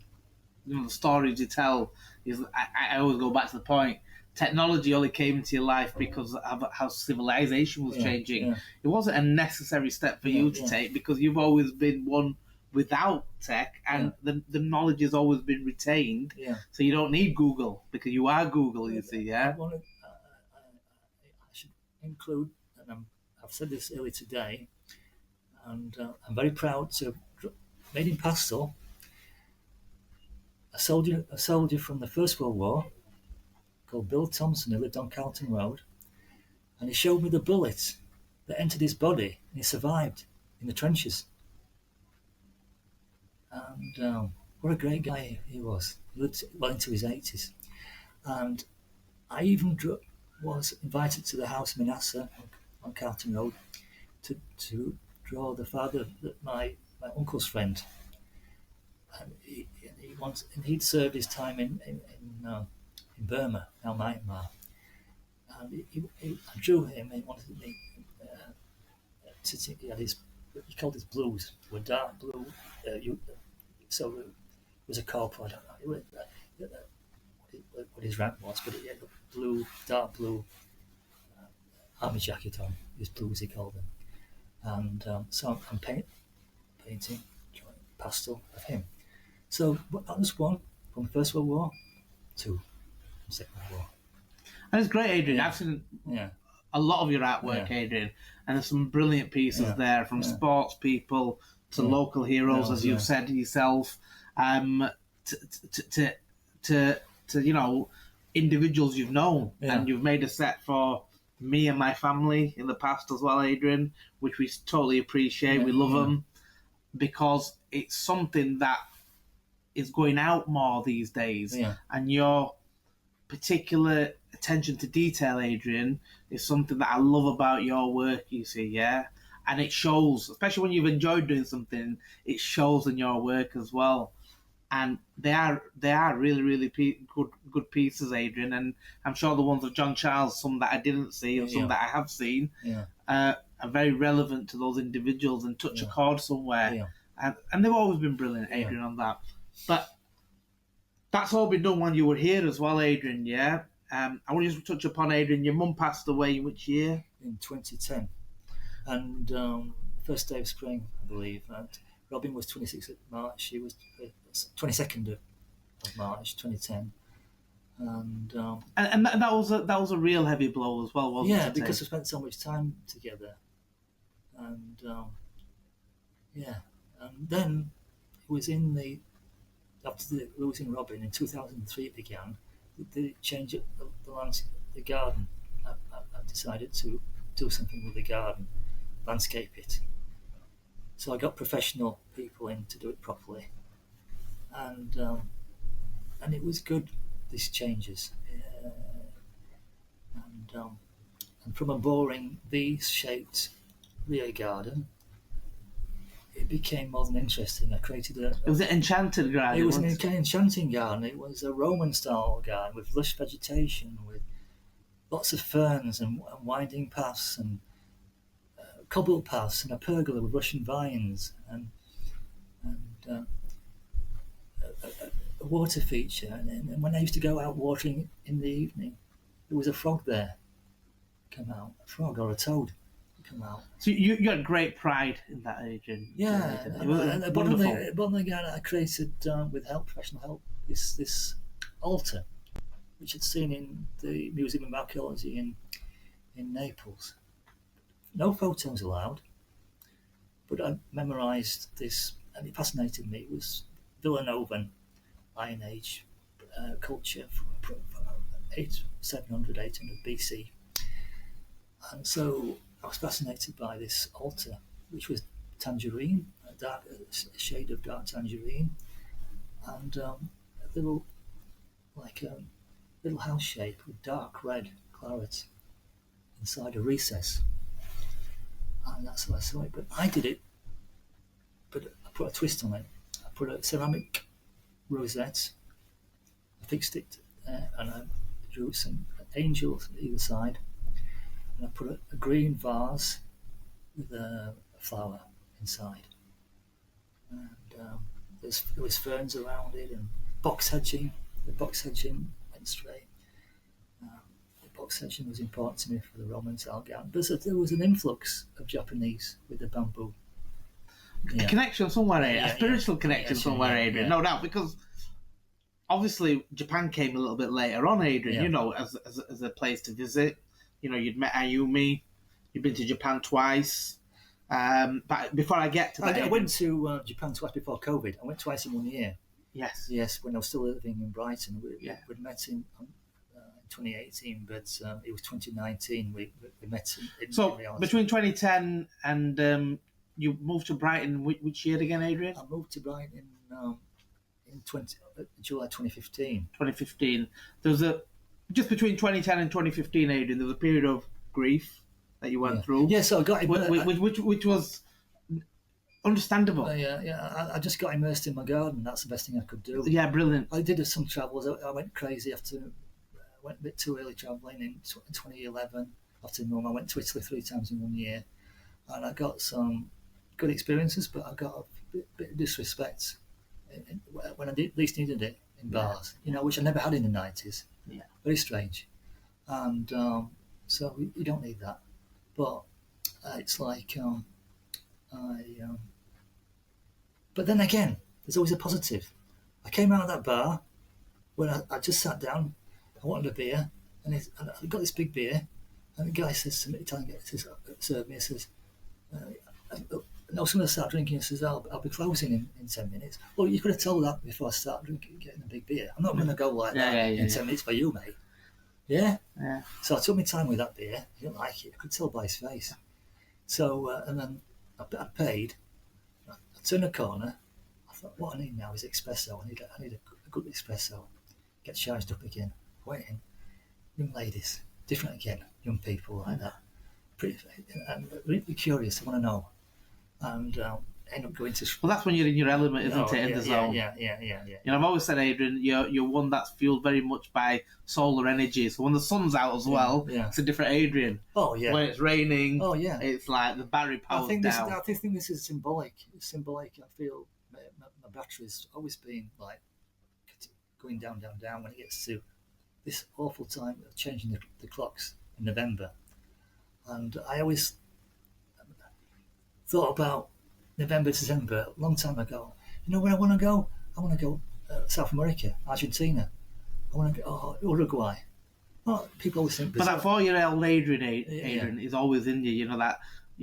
the stories you tell is. I always go back to the point. Technology only came into your life because of how civilization was changing. Yeah. It wasn't a necessary step for you to take, because you've always been one without tech, and the knowledge has always been retained. Yeah. So you don't need Google, because you are Google, you see, I should include, and I've said this earlier today, and I'm very proud to have made in pastel a soldier from the First World War called Bill Thompson, who lived on Carlton Road, and he showed me the bullet that entered his body, and he survived in the trenches. And what a great guy he was. He lived well into his 80s. And I even was invited to the house Manasseh on Carlton Road to draw the father of my uncle's friend. And he'd served his time in Burma, now Myanmar, and I drew him. He wanted me he called his blues, were dark blue. So it was a corporal. I don't know what his rank was, but he had a dark blue army jacket on. His blues, he called them, and so I'm painting pastel of him. So that was one from the First World War, 2. Second World War. And it's great, Adrian. Yeah. I've seen Yeah. a lot of your artwork, Yeah. Adrian, and there's some brilliant pieces Yeah. there, from Yeah. sports people to Yeah. local heroes, as you've said yourself, to individuals you've known, and you've made a set for me and my family in the past as well, Adrian, which we totally appreciate. We love them because it's something that is going out more these days, and your particular attention to detail, Adrian, is something that I love about your work, you see, yeah? And it shows, especially when you've enjoyed doing something, it shows in your work as well. And they are really, really good pieces, Adrian, and I'm sure the ones of John Charles, some that I didn't see and some that I have seen, are very relevant to those individuals and touch a chord somewhere. And they've always been brilliant, Adrian, on that. But that's all been done when you were here as well, Adrian, yeah? I want to just touch upon, Adrian, your mum passed away in which year? In 2010. And first day of spring, I believe. And Robin was 26th of March. She was 22nd of March, 2010. And that was a real heavy blow as well, wasn't it? Yeah, because we spent so much time together. And and then it was after the losing Robin in 2003 it began, the change of the landscape, the garden. I decided to do something with the garden, landscape it. So I got professional people in to do it properly, and it was good. These changes, and from a boring V-shaped rear garden, it became more than interesting. I created It was an enchanted garden. It was an enchanting garden. It was a Roman-style garden with lush vegetation, with lots of ferns and winding paths and cobbled paths and a pergola with Russian vines and a water feature. And when I used to go out watering in the evening, there was a frog there come out, a frog or a toad come out. So you had great pride in that, Adrian. Yeah, and the bottom of the garden I created with professional help, this altar, which I'd seen in the Museum of Archaeology in Naples. No photos allowed, but I memorised this, and it fascinated me. It was Villanovan Iron Age culture from 700, 800 BC. And so I was fascinated by this altar, which was tangerine, a shade of dark tangerine, and a little house shape with dark red claret inside a recess. And that's how I saw it. But I did it, but I put a twist on it. I put a ceramic rosette, I fixed it there, and I drew some angels either side. And I put a green vase with a flower inside. And there was ferns around it and box hedging. The box hedging went straight. The box hedging was important to me for the Roman style garden. But there was an influx of Japanese with the bamboo. A connection somewhere, a spiritual connection somewhere, Adrian. No doubt, because obviously Japan came a little bit later on, Adrian, as a place to visit. You'd met Ayumi, you'd been to Japan twice. But before I get to that... I went to Japan twice before COVID. I went twice in 1 year. Yes. Yes, when I was still living in Brighton. We'd met in 2018, but it was 2019 we met in reality. Between 2010 and you moved to Brighton which year again, Adrian? I moved to Brighton in July 2015. 2015. There was just between 2010 and 2015, Adrian, there was a period of grief that you went through. Yeah, so I got which was understandable. I just got immersed in my garden. That's the best thing I could do. Yeah, brilliant. I did some travels. I went crazy after. I went a bit too early travelling in 2011. After Mum, I went to Italy 3 times in 1 year, and I got some good experiences. But I got a bit of disrespect when I least needed it in bars. Which I never had in the 90s. Yeah, very strange, and so you don't need that. But it's like but then again, there's always a positive. I came out of that bar when I just sat down. I wanted a beer, and I got this big beer, and the guy says to me, Italian guy says, served me, he says, no, someone start drinking. He says, I'll be closing in 10 minutes. Well, you could have told that before I start getting a big beer. I'm not going to go like that in 10 minutes for you, mate. Yeah? Yeah. So I took my time with that beer. He didn't like it. I could tell by his face. So, and then I paid. I turned the corner. I thought, what I need now is espresso. I need a good espresso. Get charged up again. Waiting. Young ladies. Different again. Young people like that. Pretty, and really curious. I want to know. And end up going to. Well, that's when you're in your element, isn't it? In the zone. Yeah. You know, I've always said, Adrian, you're one that's fueled very much by solar energy. So when the sun's out as well, it's a different Adrian. Oh yeah. When it's raining, it's like the battery power's down. I think this is symbolic. It's symbolic. I feel my battery's always been like going down when it gets to this awful time of changing the clocks in November, and I always thought about November, December, a long time ago. You know where I want to go? I want to go South America, Argentina. I want to go Uruguay. Well, people always think. But that 4-year-old Adrian is always in you. You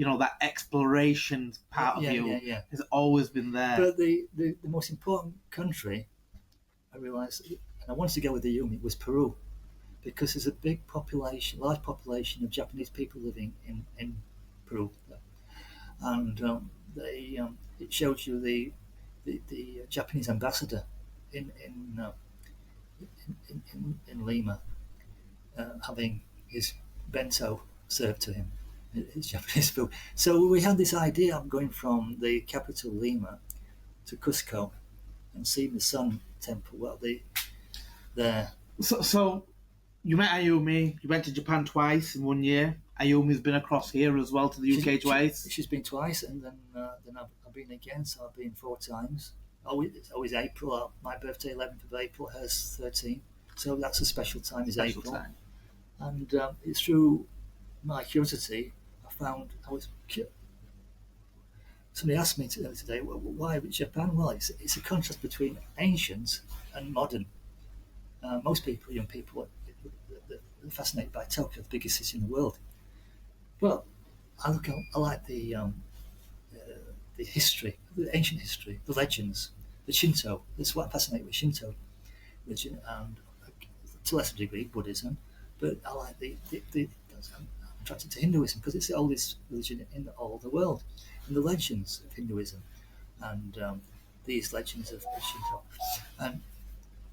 know that exploration part of you has always been there. But the most important country, I realised, and I wanted to go with the Ayumi, was Peru, because there's a large population of Japanese people living in Peru. And it showed you the Japanese ambassador in Lima having his bento served to him, his Japanese food. So we had this idea of going from the capital Lima to Cusco and seeing the Sun Temple. Well, there. So you met Ayumi. You went to Japan twice in 1 year. Ayumi's been across here as well to the UK twice. She's been twice, and then I've been again. So I've been 4 times. Always April. My birthday, 11th of April. Hers 13. So that's a special time. Is April. Time. And it's through my curiosity I found somebody asked me today, why Japan? Well, it's a contrast between ancient and modern. Most people, young people, are fascinated by Tokyo, the biggest city in the world. But I like the history, the ancient history, the legends, the Shinto. That's what fascinates me with Shinto religion, and to a lesser degree Buddhism. But I like I'm attracted to Hinduism because it's the oldest religion in all the world, and the legends of Hinduism, and these legends of Shinto,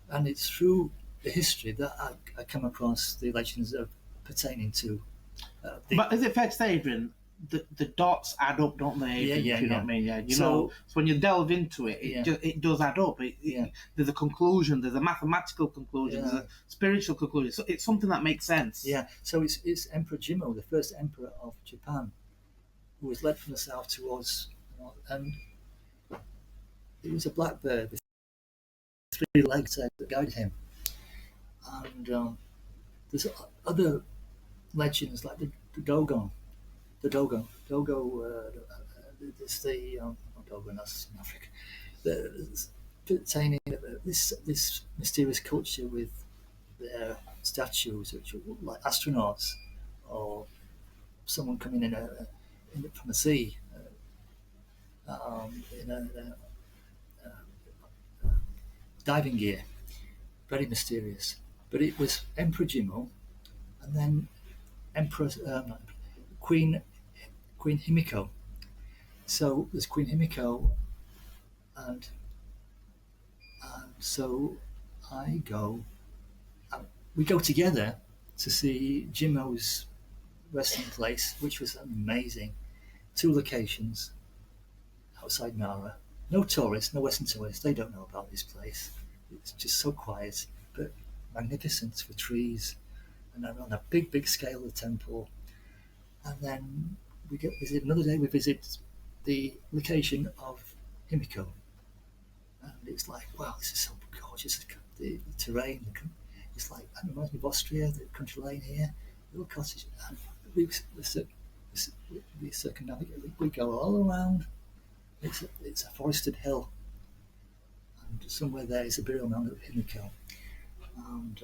and it's through the history that I come across the legends of pertaining to. But is it fair to say, Adrian, the dots add up, don't they? Yeah. You know what I mean? Yeah. So when you delve into it, it does add up. There's a conclusion. There's a mathematical conclusion. There's a spiritual conclusion. So it's something that makes sense. Yeah. So it's Emperor Jimmu, the first emperor of Japan, who was led from the south towards, and he was a black bird with 3 legs that guided him. And there's other legends like the Dogon. The Dogon. It's the Dogon. That's in Africa. Pertaining this mysterious culture with their statues, which look like astronauts or someone coming in from the sea in a diving gear. Very mysterious. But it was Emperor Jimmu, and then Queen Himiko. So there's Queen Himiko, and so we go together to see Jimmo's resting place, which was amazing. 2 locations outside Nara. No tourists, no Western tourists. They don't know about this place. It's just so quiet, but magnificent with trees, and on a big scale the temple. And then we visit another day. We visit the location of Himiko, and it's like, wow, this is so gorgeous. The terrain, it's like, it reminds me of Austria, the country lane here, little cottage, and we circumnavigate. We go all around. It's a forested hill, and somewhere there is a burial mound of Himiko, and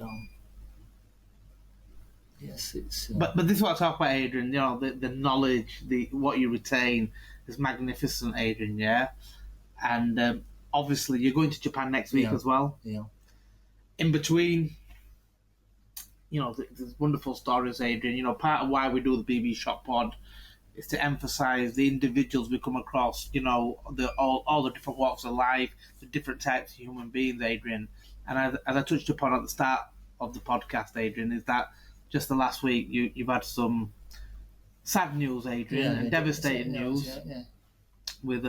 Yes, it's. But this is what I talk about, Adrian. You know, the knowledge, what you retain is magnificent, Adrian. Yeah, and obviously you're going to Japan next week as well. Yeah. In between, you know, there's wonderful stories, Adrian. You know, part of why we do the BB Shop Pod is to emphasise the individuals we come across. You know, all the different walks of life, the different types of human beings, Adrian. And as I touched upon at the start of the podcast, Adrian, is that just the last week you've had some sad news, Adrian, and devastating news with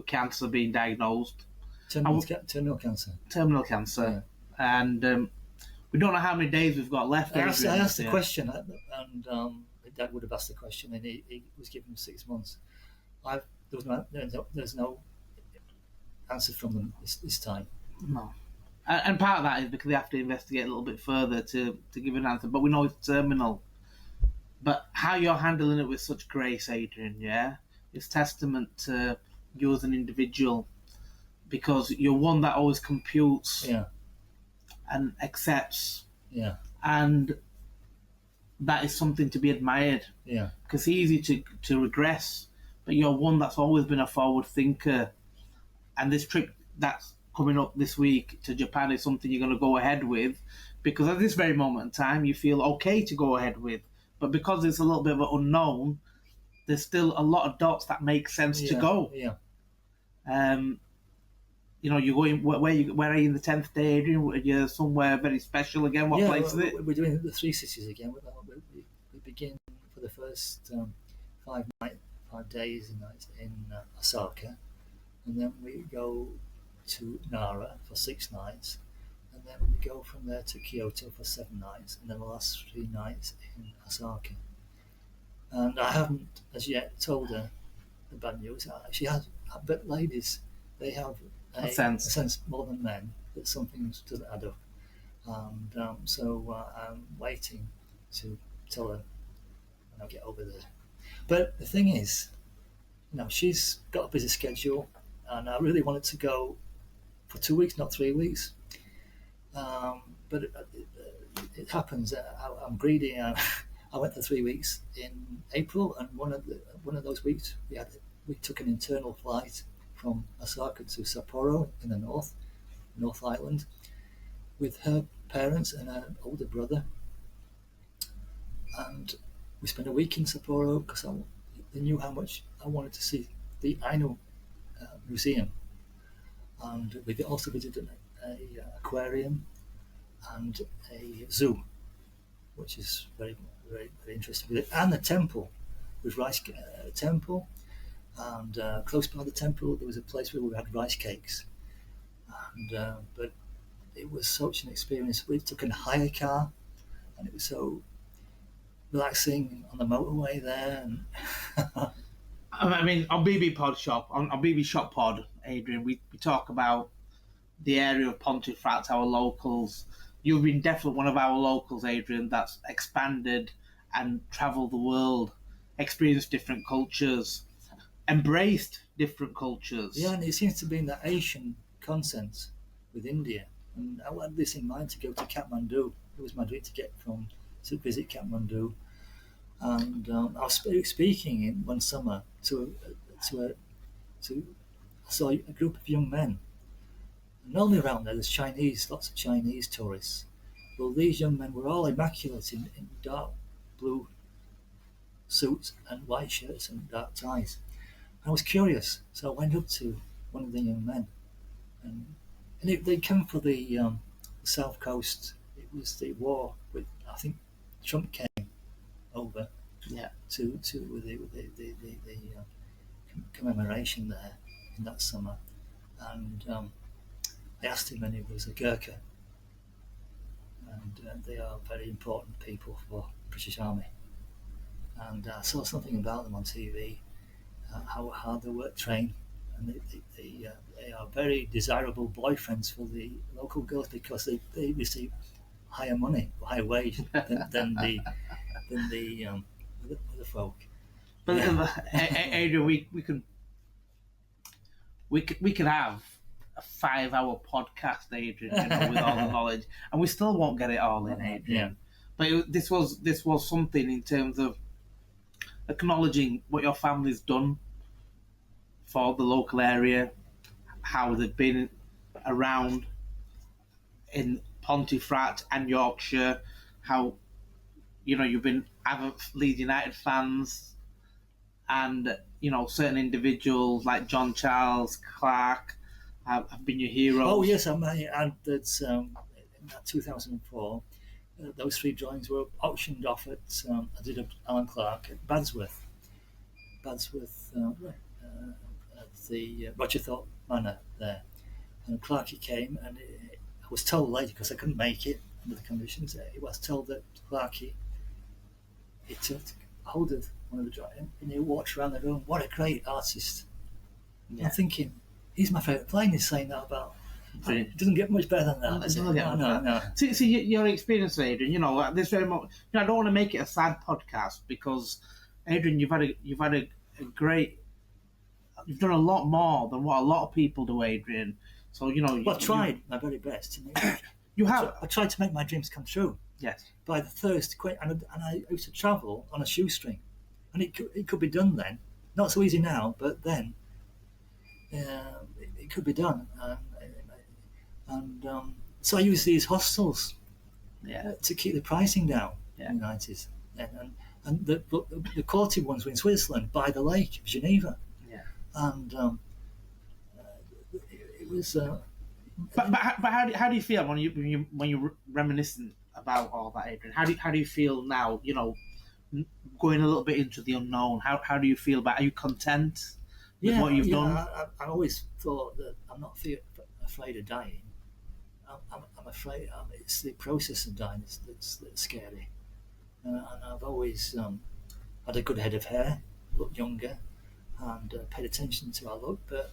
cancer being diagnosed. Terminal cancer. Terminal cancer. Yeah. And we don't know how many days we've got left. I asked the question, and Dad would have asked the question, and he was given 6 months. There's no answer from them this time. No. And part of that is because they have to investigate a little bit further to give an answer. But we know it's terminal. But how you're handling it with such grace, Adrian, is testament to you as an individual, because you're one that always computes and accepts. Yeah. And that is something to be admired. Yeah. Because it's easy to regress, but you're one that's always been a forward thinker. And this trip that's coming up this week to Japan is something you're going to go ahead with, because at this very moment in time you feel okay to go ahead with. But because it's a little bit of an unknown, there's still a lot of dots that make sense to go. Yeah. You know, you're going. Where are you in the 10th day, Adrian? You're somewhere very special again. What place is it? We're doing the 3 cities again. We begin for the first 5 days and nights in Osaka, and then we go to Nara for 6 nights, and then we go from there to Kyoto for 7 nights, and then the last 3 nights in Osaka. And I haven't as yet told her the bad news. She has, but ladies, they have a sense more than men that something doesn't add up, and so I'm waiting to tell her when I get over there. But the thing is, you know, she's got a busy schedule, and I really wanted to go for 2 weeks, not 3 weeks. But it happens. I'm greedy. I went for 3 weeks in April, and one of those weeks we took an internal flight from Osaka to Sapporo in the North Island, with her parents and her older brother. And we spent a week in Sapporo because they knew how much I wanted to see the Ainu museum. And we also visited an aquarium and a zoo, which is very, very, very interesting. And the temple, with rice temple, and close by the temple there was a place where we had rice cakes. And but it was such an experience. We took a hire car, and it was so relaxing on the motorway there. And I mean, on BB Shop Pod, Adrian, we talk about the area of Pontefract, our locals. You've been definitely one of our locals, Adrian, that's expanded and travelled the world, experienced different cultures, embraced different cultures. Yeah, and it seems to be in that Asian consent with India. And I had this in mind to go to Kathmandu. It was my dream to visit Kathmandu. And I was speaking in one summer I saw a group of young men. And normally around there, there's lots of Chinese tourists. Well, these young men were all immaculate in dark blue suits and white shirts and dark ties. I was curious, so I went up to one of the young men, and they come for the South Coast. It was the war with, I think Trump came over to with the commemoration there in that summer, and I asked him, and he was a Gurkha, and they are very important people for the British Army. And I saw something about them on TV, how hard they work, train, and they are very desirable boyfriends for the local girls because they receive higher wage than the other folk. But Adrian, we could have a 5-hour podcast, Adrian, with all the knowledge, and we still won't get it all in, Adrian. But this was something in terms of acknowledging what your family's done for the local area, how they've been around in Pontefract and Yorkshire, how you've been avid Leeds United fans, and certain individuals like John Charles Clark have been your heroes. Oh yes, I may add that in that 2004, those 3 drawings were auctioned off at I did Alan Clark at Badsworth, at the Roger Thorpe Manor there, and Clarkey came, and I was told later, because I couldn't make it under the conditions, it was told that Clarkey, he took hold of one of the drawings and he walked around the room. What a great artist! Yeah. I'm thinking, he's my favourite player. He's saying that about. It doesn't get much better than that. No. See, your experience, Adrian. This very much. I don't want to make it a sad podcast because, Adrian, you've had a great. You've done a lot more than what a lot of people do, Adrian. So Well, I tried my very best to make. You have. I tried to make my dreams come true. Yes. By the thirst, and I used to travel on a shoestring, and it could be done then. Not so easy now, but then it could be done. So I used these hostels to keep the pricing down in the 90s. And the quality ones were in Switzerland, by the lake of Geneva. Yeah. And it was. But how do you feel when you're reminiscent about all that, Adrian? How do you feel now? Going a little bit into the unknown. How do you feel about? Are you content with what you've done? I always thought that I'm not afraid of dying. I'm afraid it's the process of dying that's scary. And I've always had a good head of hair, looked younger, and paid attention to how I look. But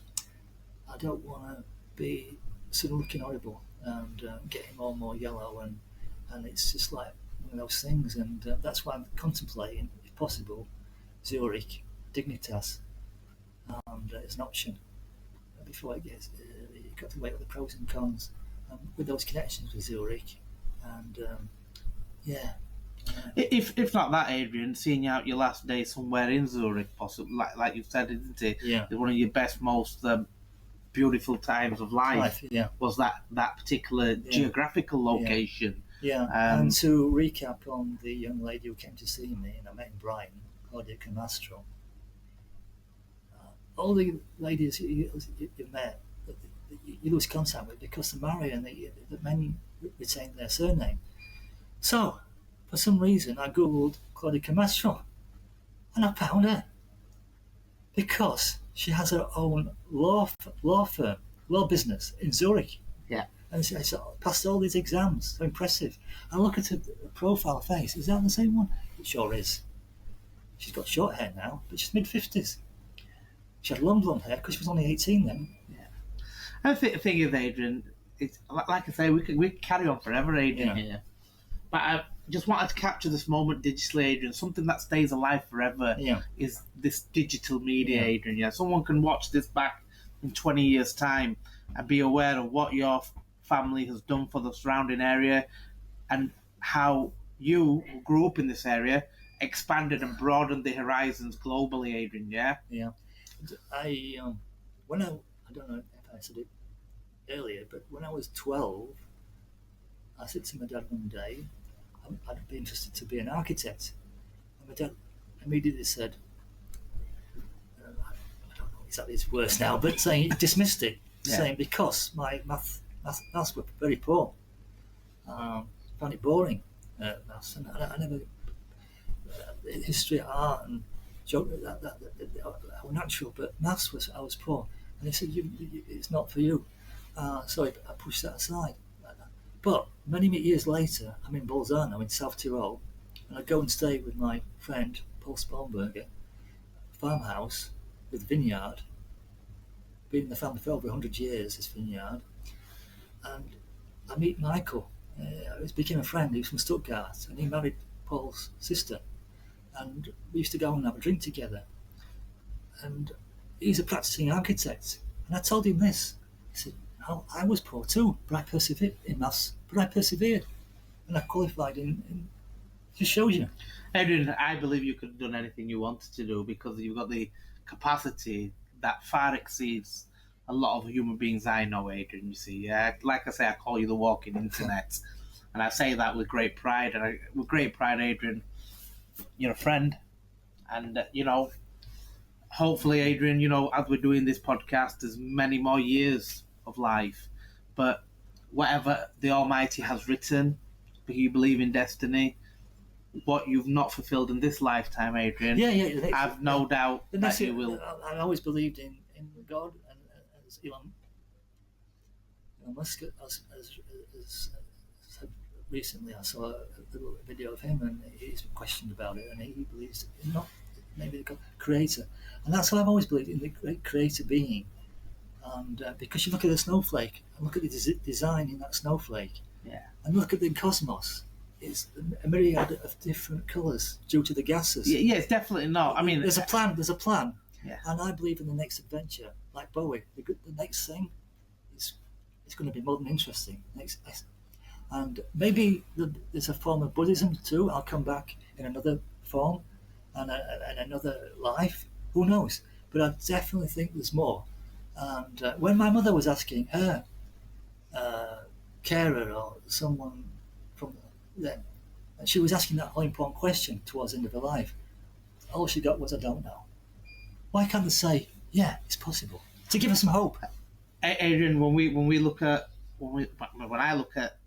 I don't want to be sort of looking horrible and getting more and more yellow, and it's just like one of those things. And that's why I'm contemplating, if possible, Zurich, Dignitas, and it's an option. Before it gets, you've got to weigh up the pros and cons with those connections with Zurich, and If not that, Adrian, seeing you out your last day somewhere in Zurich, possibly like you've said, isn't it? Yeah. One of your best, most beautiful times of life. Was that particular geographical location. Yeah. And to recap on the young lady who came to see me, and I met in Brighton, Claudia Camastro. All the ladies you met, you lose contact with because they marry and the men retain their surname. So, for some reason, I googled Claudia Camastro, and I found her because she has her own law firm, law business in Zurich. Yeah. And she passed all these exams. So impressive. I look at her profile face. Is that the same one? It sure is. She's got short hair now, but she's mid-50s. She had long blonde hair because she was only 18 then. Yeah. And the thing is, Adrian, it's like I say, we could carry on forever, Adrian, here. But I just wanted to capture this moment digitally, Adrian. Something that stays alive forever is this digital media, Adrian. Yeah, someone can watch this back in 20 years' time and be aware of what your family has done for the surrounding area and how you, who grew up in this area, expanded and broadened the horizons globally, Adrian. Yeah. Yeah. I don't know if I said it earlier, but when I was 12, I said to my dad one day, I'd be interested to be an architect. And my dad immediately said, I don't know exactly his words now, but saying he dismissed it, saying because my maths were very poor. Found it boring, maths, and I never history, art, and geography that were natural, but maths I was poor, and he said it's not for you. So I pushed that aside. But many years later, I'm in Bolzano in South Tyrol, and I go and stay with my friend Paul Sponberger, farmhouse with vineyard. Been in the family for over 100 years, this vineyard, and I meet Michael. He became a friend. He was from Stuttgart, and he married Paul's sister, and we used to go and have a drink together. And he's a practicing architect, and I told him this. He said, I was poor too, but I persevered in maths, but I persevered, and I qualified in just shows you. Adrian, I believe you could have done anything you wanted to do because you've got the capacity that far exceeds a lot of human beings I know, Adrian. You see, like I say, I call you the walking internet, and I say that with great pride. And with great pride, Adrian, you're a friend, and hopefully, Adrian, as we're doing this podcast, there's many more years of life. But whatever the Almighty has written, you believe in destiny. What you've not fulfilled in this lifetime, Adrian, I've no doubt that you will. I always believed in God, and as Elon Musk has said recently, I saw a little video of him, and he's been questioned about it, and he believes in not maybe the creator, and that's what I've always believed in, the great creator being. And because you look at the snowflake and look at the design in that snowflake, and look at the cosmos. It's a myriad of different colours due to the gases. Yeah, it's definitely not. I mean, there's a plan. Yeah. And I believe in the next adventure, like Bowie. The next thing is going to be more than interesting. And maybe there's a form of Buddhism too. I'll come back in another form and another life. Who knows? But I definitely think there's more. And when my mother was asking her carer or someone from then, and she was asking that all important question towards the end of her life, all she got was, I don't know. Why can't they say, yeah, it's possible, to give us some hope? Adrian, when I look at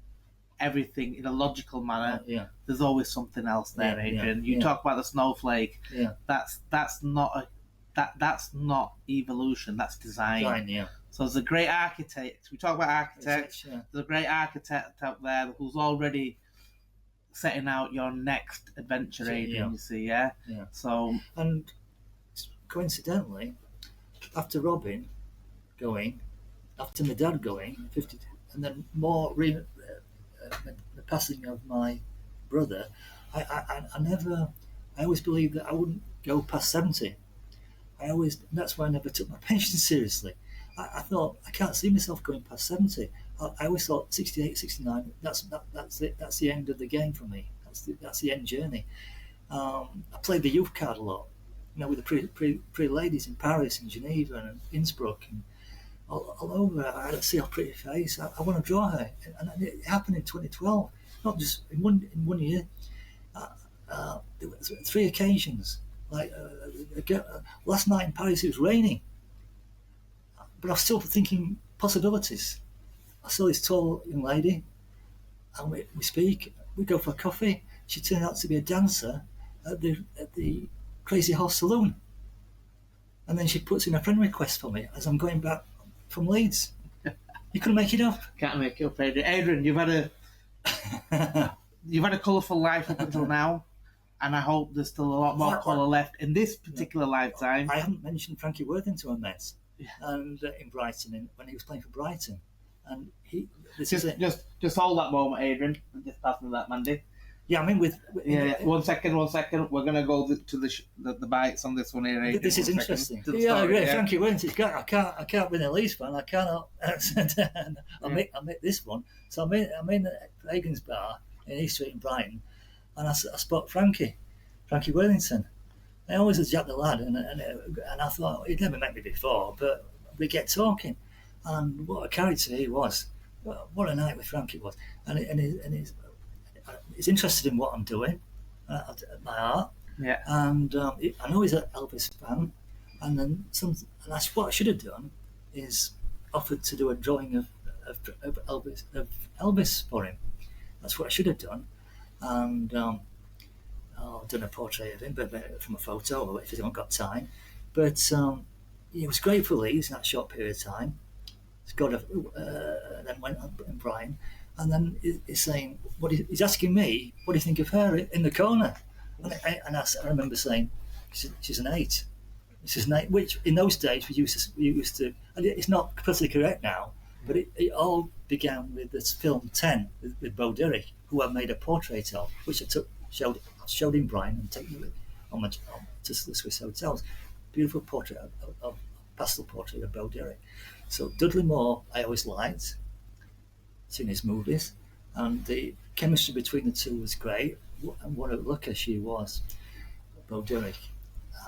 everything in a logical manner, there's always something else there, Adrian. You talk about the snowflake. That's not evolution. That's design. So there's a great architect. We talk about architects. There's a great architect out there who's already setting out your next adventure, Adrian. You see, So, and coincidentally, after Robin going, after my dad going, 50, and then the passing of my brother, I always believed that I wouldn't go past 70. That's why I never took my pension seriously. I thought, I can't see myself going past 70. I always thought 68, 69, that's it. That's the end of the game for me. That's the end journey. I played the youth card a lot, with the pretty ladies in Paris and Geneva and Innsbruck and all over. I see her pretty face. I want to draw her, and it happened in 2012. Not just in one year. There were 3 occasions. Like last night in Paris, it was raining, but I was still thinking possibilities. I saw this tall young lady, and we speak. We go for a coffee. She turned out to be a dancer at the Crazy Horse Saloon, and then she puts in a friend request for me as I'm going back from Leeds. You couldn't make it up. Can't make it up, Adrian. Adrian, you've had a colourful life up until now. And I hope there's still a lot more colour left in this particular lifetime. I haven't mentioned Frankie Worthington I met, and in Brighton, when he was playing for Brighton, and just hold that moment, Adrian. Just pass me that, Mandy. Yeah, I mean with 1 second. We're gonna go to the bites on this one here, Adrian. This is interesting. Frankie Worthington. I can't win a Leeds fan. I cannot. I make this one. So I'm in Fagan's bar in East Street in Brighton. And I spot Frankie Worthington. I always was Jack the lad, and I thought he'd never met me before, but we get talking, and what a character he was. What a night with Frankie was, and he's interested in what I'm doing, my art, and I know he's an Elvis fan, and then what I should have done is offered to do a drawing of Elvis for him. That's what I should have done. And I've done a portrait of him, but from a photo, if he's not got time. But he was great for Leeds in that short period of time. Then went up in Brighton, and then he's saying, he's asking me, what do you think of her in the corner? And I remember saying, she's an 8. She's an 8, which in those days we used to, and it's not politically correct now, but it all began with this film 10 with Bo Derek, who I made a portrait of, which I showed in Brighton and taken on to the Swiss hotels. Beautiful portrait of pastel portrait of Bo Derek. So Dudley Moore, I always liked, seen his movies, and the chemistry between the two was great. and what a looker she was, Bo Derek.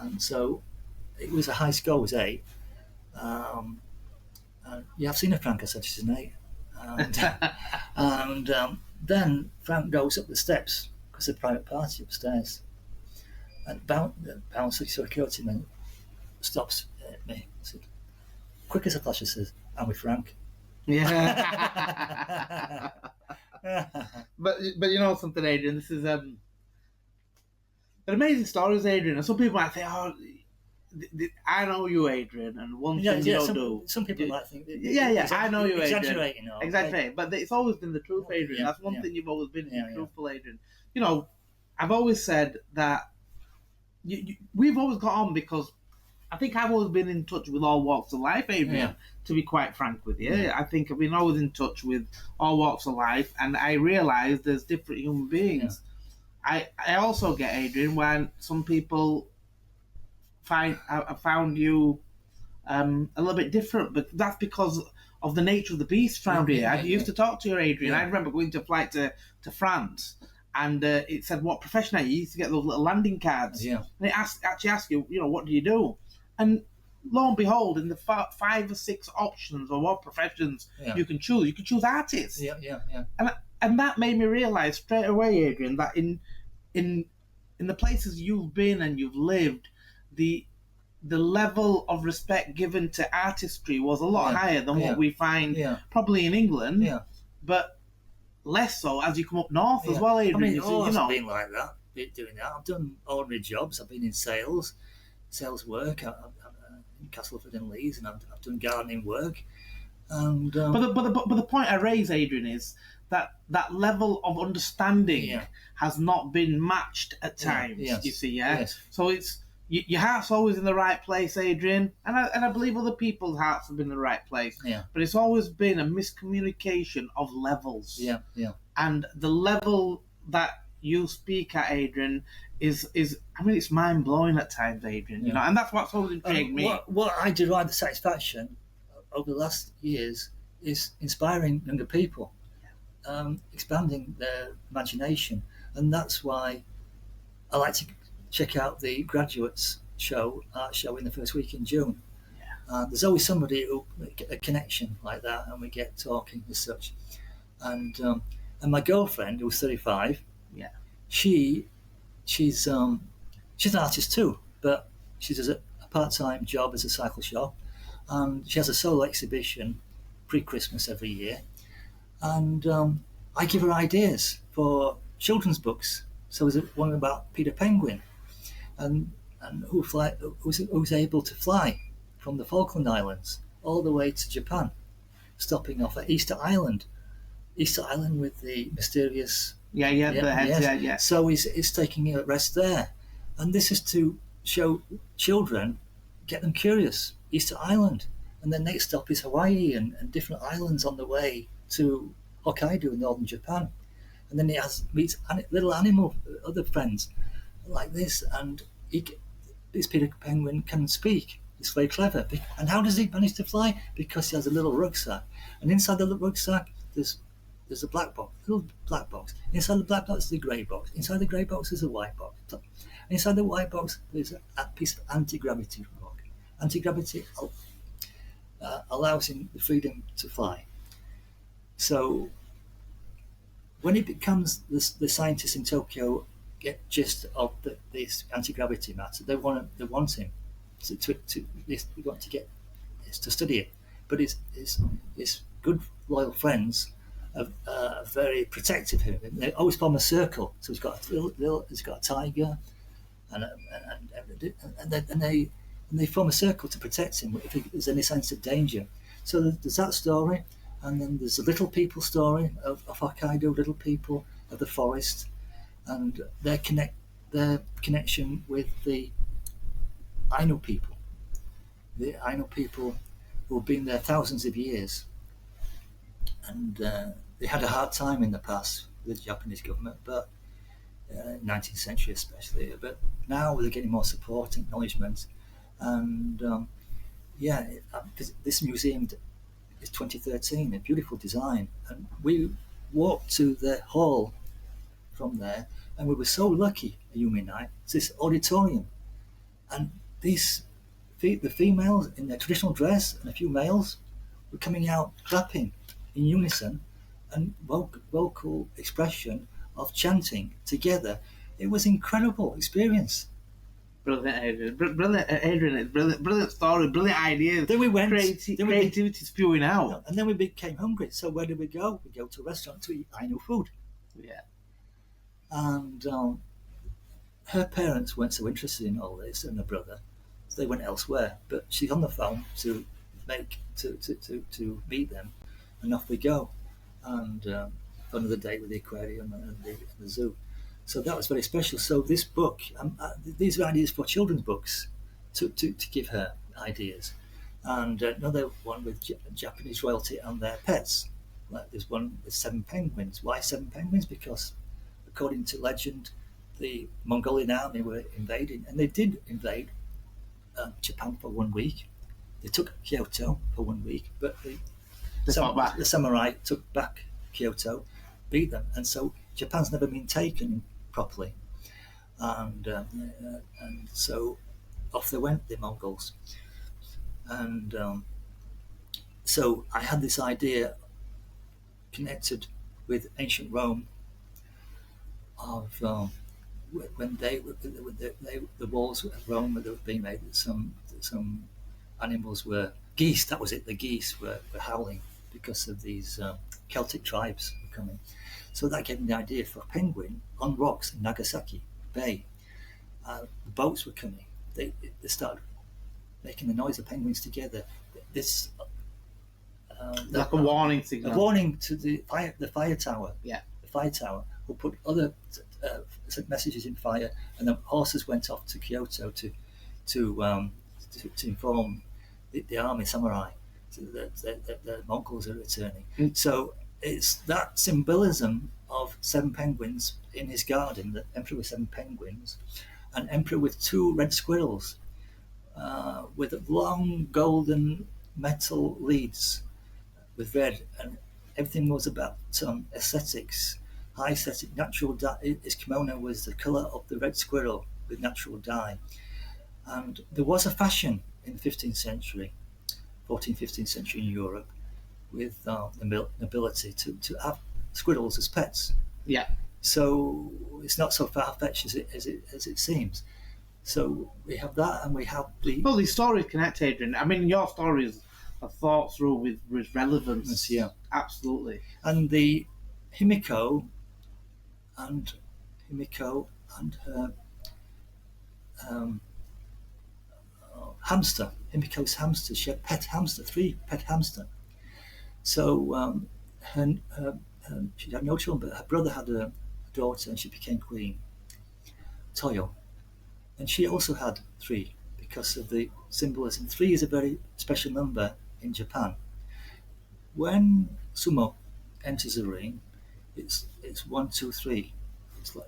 And so it was a high score, it was 8. Yeah, I've seen her, Frank. I said she's an 8. And then Frank goes up the steps because the private party upstairs, and the bouncer security man stops me. I said, quick as a flash, I says, "I'm with Frank." Yeah. but you know something, Adrian. This is they're amazing stories, Adrian. And some people might say, "Oh, I know you, Adrian," and one thing you don't do. Some people might think, I know you, Adrian. Exaggerating, Exaggerating, but it's always been the truth, Adrian. That's one thing you've always been truthful, Adrian. You know, I've always said that we've always got on because I think I've always been in touch with all walks of life, Adrian, to be quite frank with you. I think I've been always in touch with all walks of life, and I realise there's different human beings. I also get, Adrian, when some people I found you a little bit different, but that's because of the nature of the beast around here. I used to talk to you, Adrian. I remember going to a flight to France, and it said, "What profession are you?" You used to get those little landing cards. And it actually asked you, what do you do? And lo and behold, in the 5 or 6 options of what professions you can choose artists. And that made me realise straight away, Adrian, that in the places you've been and you've lived, the level of respect given to artistry was a lot higher than what we find probably in England, but less so as you come up north as well, Adrian. I mean, I've been like that, doing that. I've done ordinary jobs. I've been in sales work. I'm in Castleford and Leeds, and I've done gardening work. And but the point I raise, Adrian, is that level of understanding has not been matched at times. You see, So it's your heart's always in the right place, Adrian, and I believe other people's hearts have been in the right place. But it's always been a miscommunication of levels. And the level that you speak at, Adrian, is I mean, it's mind blowing at times, Adrian. You know, and that's what's always intrigued me. What I derive the satisfaction over the last years is inspiring younger people, expanding their imagination, and that's why I like to check out the graduates art show in the first week in June. There's always somebody who a connection like that, and we get talking as such. And my girlfriend, who's 35, she's an artist too, but she does a part-time job as a cycle shop, and she has a solo exhibition pre-Christmas every year, and I give her ideas for children's books. So there's one about Peter Penguin, and who's able to fly from the Falkland Islands all the way to Japan, stopping off at Easter Island with the mysterious So he's taking a rest there, and this is to show children, get them curious. Easter Island, and then next stop is Hawaii and different islands on the way to Hokkaido in northern Japan, and then he meets little other friends like this, and this Peter Penguin can speak. He's very clever. And how does he manage to fly? Because he has a little rucksack, and inside the little rucksack there's a little black box. Inside the black box is the grey box. Inside the grey box is a white box. And inside the white box there's a piece of anti-gravity rock. Anti-gravity allows him the freedom to fly. So when he becomes the scientists in Tokyo get gist of this anti-gravity matter, they want him to study it. But his good loyal friends are very protective of him. They always form a circle. So he's got a tiger, and they form a circle to protect him if there's any sense of danger. So there's that story, and then there's the little people story of Hokkaido, little people of the forest, and their connection with the Ainu people. The Ainu people who have been there thousands of years, and they had a hard time in the past with the Japanese government, but 19th century especially. But now they're getting more support, acknowledgement, and this museum is 2013, a beautiful design, and we walked to the hall from there, And we were so lucky, Ayumi and I, it's this auditorium. And the females in their traditional dress and a few males were coming out clapping in unison and vocal expression of chanting together. It was an incredible experience. Brilliant, Adrian. Brilliant story, brilliant ideas. Then we went. Creativity spewing out. And then we became hungry. So where did we go? We go to a restaurant to eat Ainu food. Yeah. And her parents weren't so interested in all this, and her brother, so they went elsewhere. But she's on the phone to meet them, and off we go. And another day with the aquarium and the zoo. So that was very special. So this book, these are ideas for children's books to give her ideas. And another one with Japanese royalty and their pets. Like there's one with 7 penguins. Why 7 penguins? Because according to legend, the Mongolian army were invading, and they did invade Japan for 1 week. They took Kyoto for 1 week, but the samurai took back Kyoto, beat them, and so Japan's never been taken properly, and so off they went, the Mongols. And so I had this idea connected with ancient Rome of when the walls of Rome that were being made, that some animals were geese. That was it. The geese were howling because of these Celtic tribes were coming. So that gave me the idea for a penguin on rocks in Nagasaki Bay. The boats were coming. They started making the noise of penguins together. This like a warning signal. A warning to the fire tower. Yeah. The fire tower will put other messages in fire, and the horses went off to Kyoto to inform the army samurai that the Mongols are returning. So it's that symbolism of 7 penguins in his garden, the emperor with 7 penguins, an emperor with 2 red squirrels with long golden metal leads with red, and everything was about aesthetics, high aesthetic, natural dye. His kimono was the colour of the red squirrel with natural dye. And there was a fashion in the 15th century, 14th, 15th century in Europe, with the nobility to have squirrels as pets. Yeah. So it's not so far-fetched as it seems. So we have that, and we have the... Well, these stories connect, Adrian. I mean, your stories are thought through with relevance. Yeah. Absolutely. And the Himiko and her hamster, Himiko's hamster. She had pet hamster, 3 pet hamster. So she had no children, but her brother had a daughter, and she became queen, Toyo. And she also had 3 because of the symbolism. 3 is a very special number in Japan. When sumo enters a ring, it's 1, 2, 3.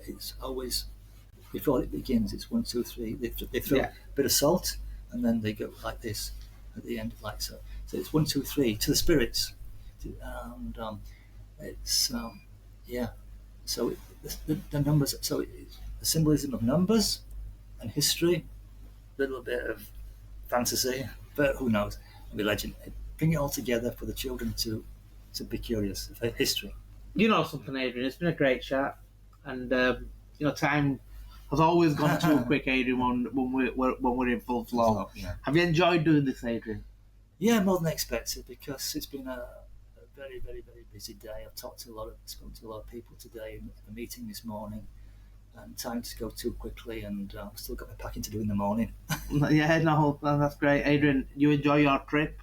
It's always before it begins. It's 1, 2, 3. They throw a bit of salt, and then they go like this at the end, like so. So it's 1, 2, 3 to the spirits, and it's So the numbers. So it's the symbolism of numbers and history, a little bit of fantasy, but who knows? Maybe legend. Bring it all together for the children to be curious of history. You know something, Adrian? It's been a great chat, and time has always gone too quick, Adrian. When we're in full flow. Yeah. Have you enjoyed doing this, Adrian? Yeah, more than expected, because it's been a very, very, very busy day. I've spoken to a lot of people today in a meeting this morning, and time to go too quickly, and I've still got my packing to do in the morning. Yeah, no, that's great, Adrian. You enjoy your trip.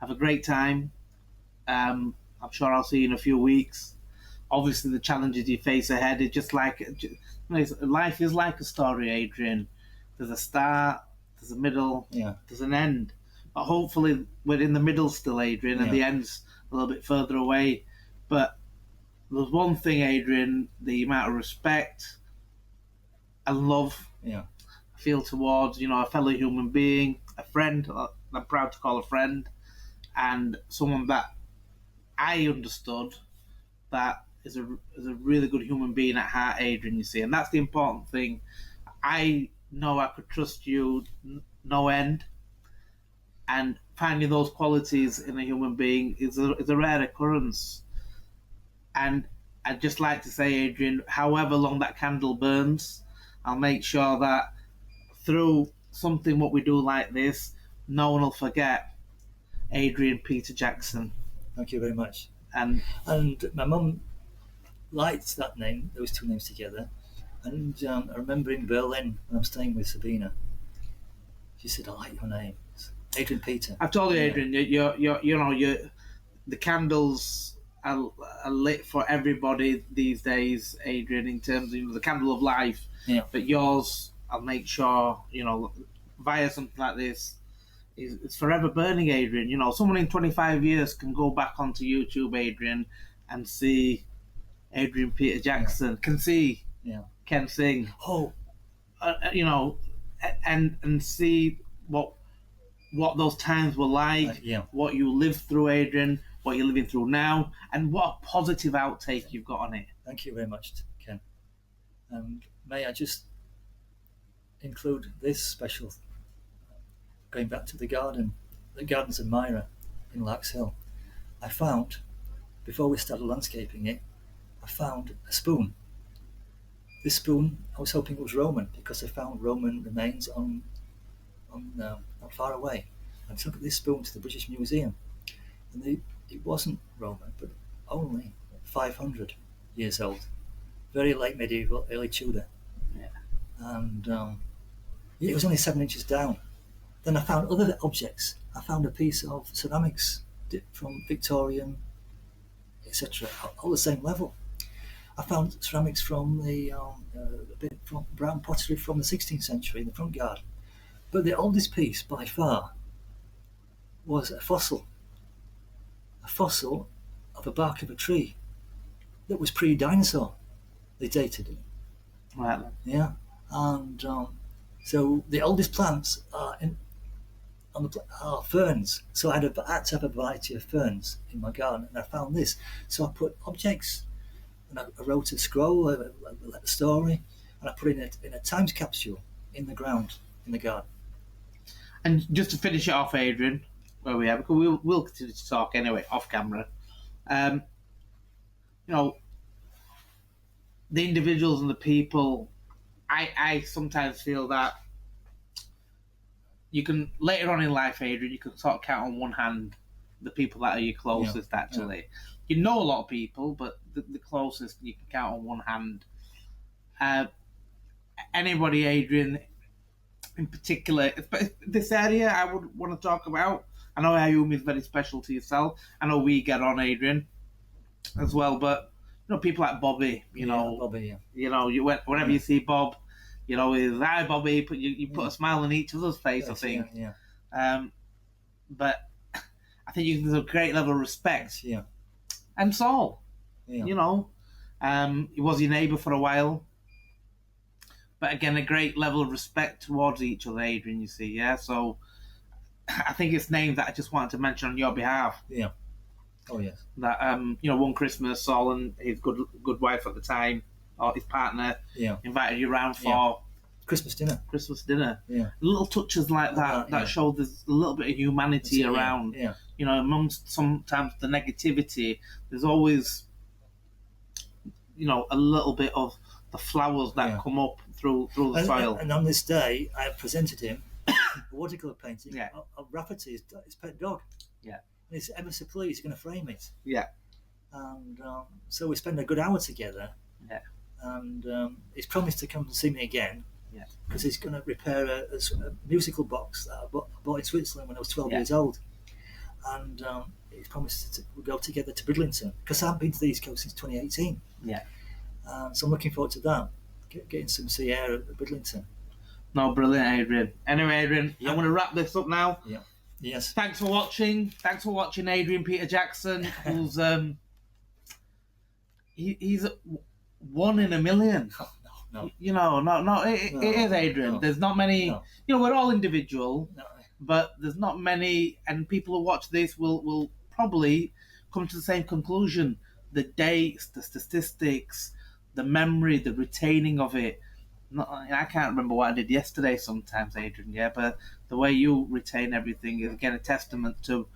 Have a great time. I'm sure I'll see you in a few weeks. Obviously, the challenges you face ahead is just like life is like a story, Adrian. There's a start, there's a middle, there's an end. But hopefully, we're in the middle still, Adrian, and the end's a little bit further away. But there's one thing, Adrian: the amount of respect and love I feel towards a fellow human being, a friend. I'm proud to call a friend, and someone that I understood that is a really good human being at heart, Adrian. You see, and that's the important thing. I know I could trust you no end, and finding those qualities in a human being is a rare occurrence. And I'd just like to say, Adrian, however long that candle burns, I'll make sure that through something what we do like this, no one will forget Adrian Peter Jackson. Thank you very much. And my mum liked that name, those two names together. And I remember in Berlin when I'm staying with Sabina, she said, "I like your name, it's Adrian Peter." I've told you, Adrian, you're the candles are lit for everybody these days, Adrian, in terms of the candle of life. Yeah. But yours, I'll make sure, via something like this, it's forever burning, Adrian. Someone in 25 years can go back onto YouTube, Adrian, and see Adrian Peter Jackson, can see Ken sing. Oh, and see what those times were like, what you lived through, Adrian, what you're living through now, and what a positive outtake you've got on it. Thank you very much, Ken. And may I just include this special, going back to the gardens of Myra in Larks Hill. I found, before we started landscaping it, I found a spoon. This spoon, I was hoping it was Roman because I found Roman remains not far away. I took this spoon to the British Museum, and it wasn't Roman, but only 500 years old. Very late medieval, early Tudor. Yeah. And it was only 7 inches down. Then I found other objects. I found a piece of ceramics from Victorian, etc., all the same level. I found ceramics from from brown pottery from the 16th century in the front garden. But the oldest piece by far was a fossil of a bark of a tree that was pre-dinosaur. They dated it. Right. Yeah, and so the oldest plants are ferns. So I had to have a variety of ferns in my garden, and I found this. So I put objects, and I wrote a scroll, a story, and I put it in a time capsule in the ground in the garden. And just to finish it off, Adrian, where we are, because we'll continue to talk anyway off camera. The individuals and the people, I sometimes feel that you can, later on in life, Adrian, you can sort of count on one hand the people that are your closest, actually. Yeah. You know a lot of people, but the closest you can count on one hand. Anybody, Adrian, in particular, this area I would want to talk about. I know Ayumi is very special to yourself. I know we get on, Adrian, as well, but people like Bobby, Bobby, whenever you see Bob, is hi Bobby, you put a smile on each other's face, I think. But I think there's a great level of respect. Yeah. And Saul, he was your neighbour for a while. But again, a great level of respect towards each other, Adrian, you see, yeah? So I think it's names that I just wanted to mention on your behalf. Yeah. Oh, yes. That, one Christmas, Saul and his good wife at the time, or his partner, invited you around for Christmas dinner. Yeah. Little touches like that show there's a little bit of humanity around. Yeah. Amongst sometimes the negativity, there's always, a little bit of the flowers that come up through the soil. And on this day, I presented him a watercolour painting of Rafferty, his pet dog. Yeah. And he said, ever so please, he's going to frame it. Yeah. And so we spent a good hour together. Yeah. And he's promised to come and see me again. Yeah. Because he's going to repair a musical box that I bought in Switzerland when I was 12 years old. And he's promised to go together to Bridlington, because I haven't been to the East Coast since 2018. Yeah. So I'm looking forward to that, getting some sea air at Bridlington. No, brilliant, Adrian. Anyway, Adrian, I'm going to wrap this up now. Yeah. Yes. Thanks for watching, Adrian Peter Jackson, who's he's one in a million. No. It is, Adrian. No. There's not many. No. We're all individual, No. but there's not many, and people who watch this will probably come to the same conclusion. the dates, the statistics, the memory, the retaining of it. I can't remember what I did yesterday sometimes, Adrian, yeah, but the way you retain everything is, again, a testament to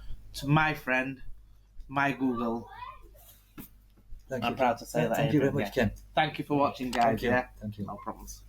my friend, my Google. Thank I'm you. proud to say that, Thank you very Adrian, much, yeah. Ken. Thank you for watching, guys, Thank you. yeah? Thank you. No problems.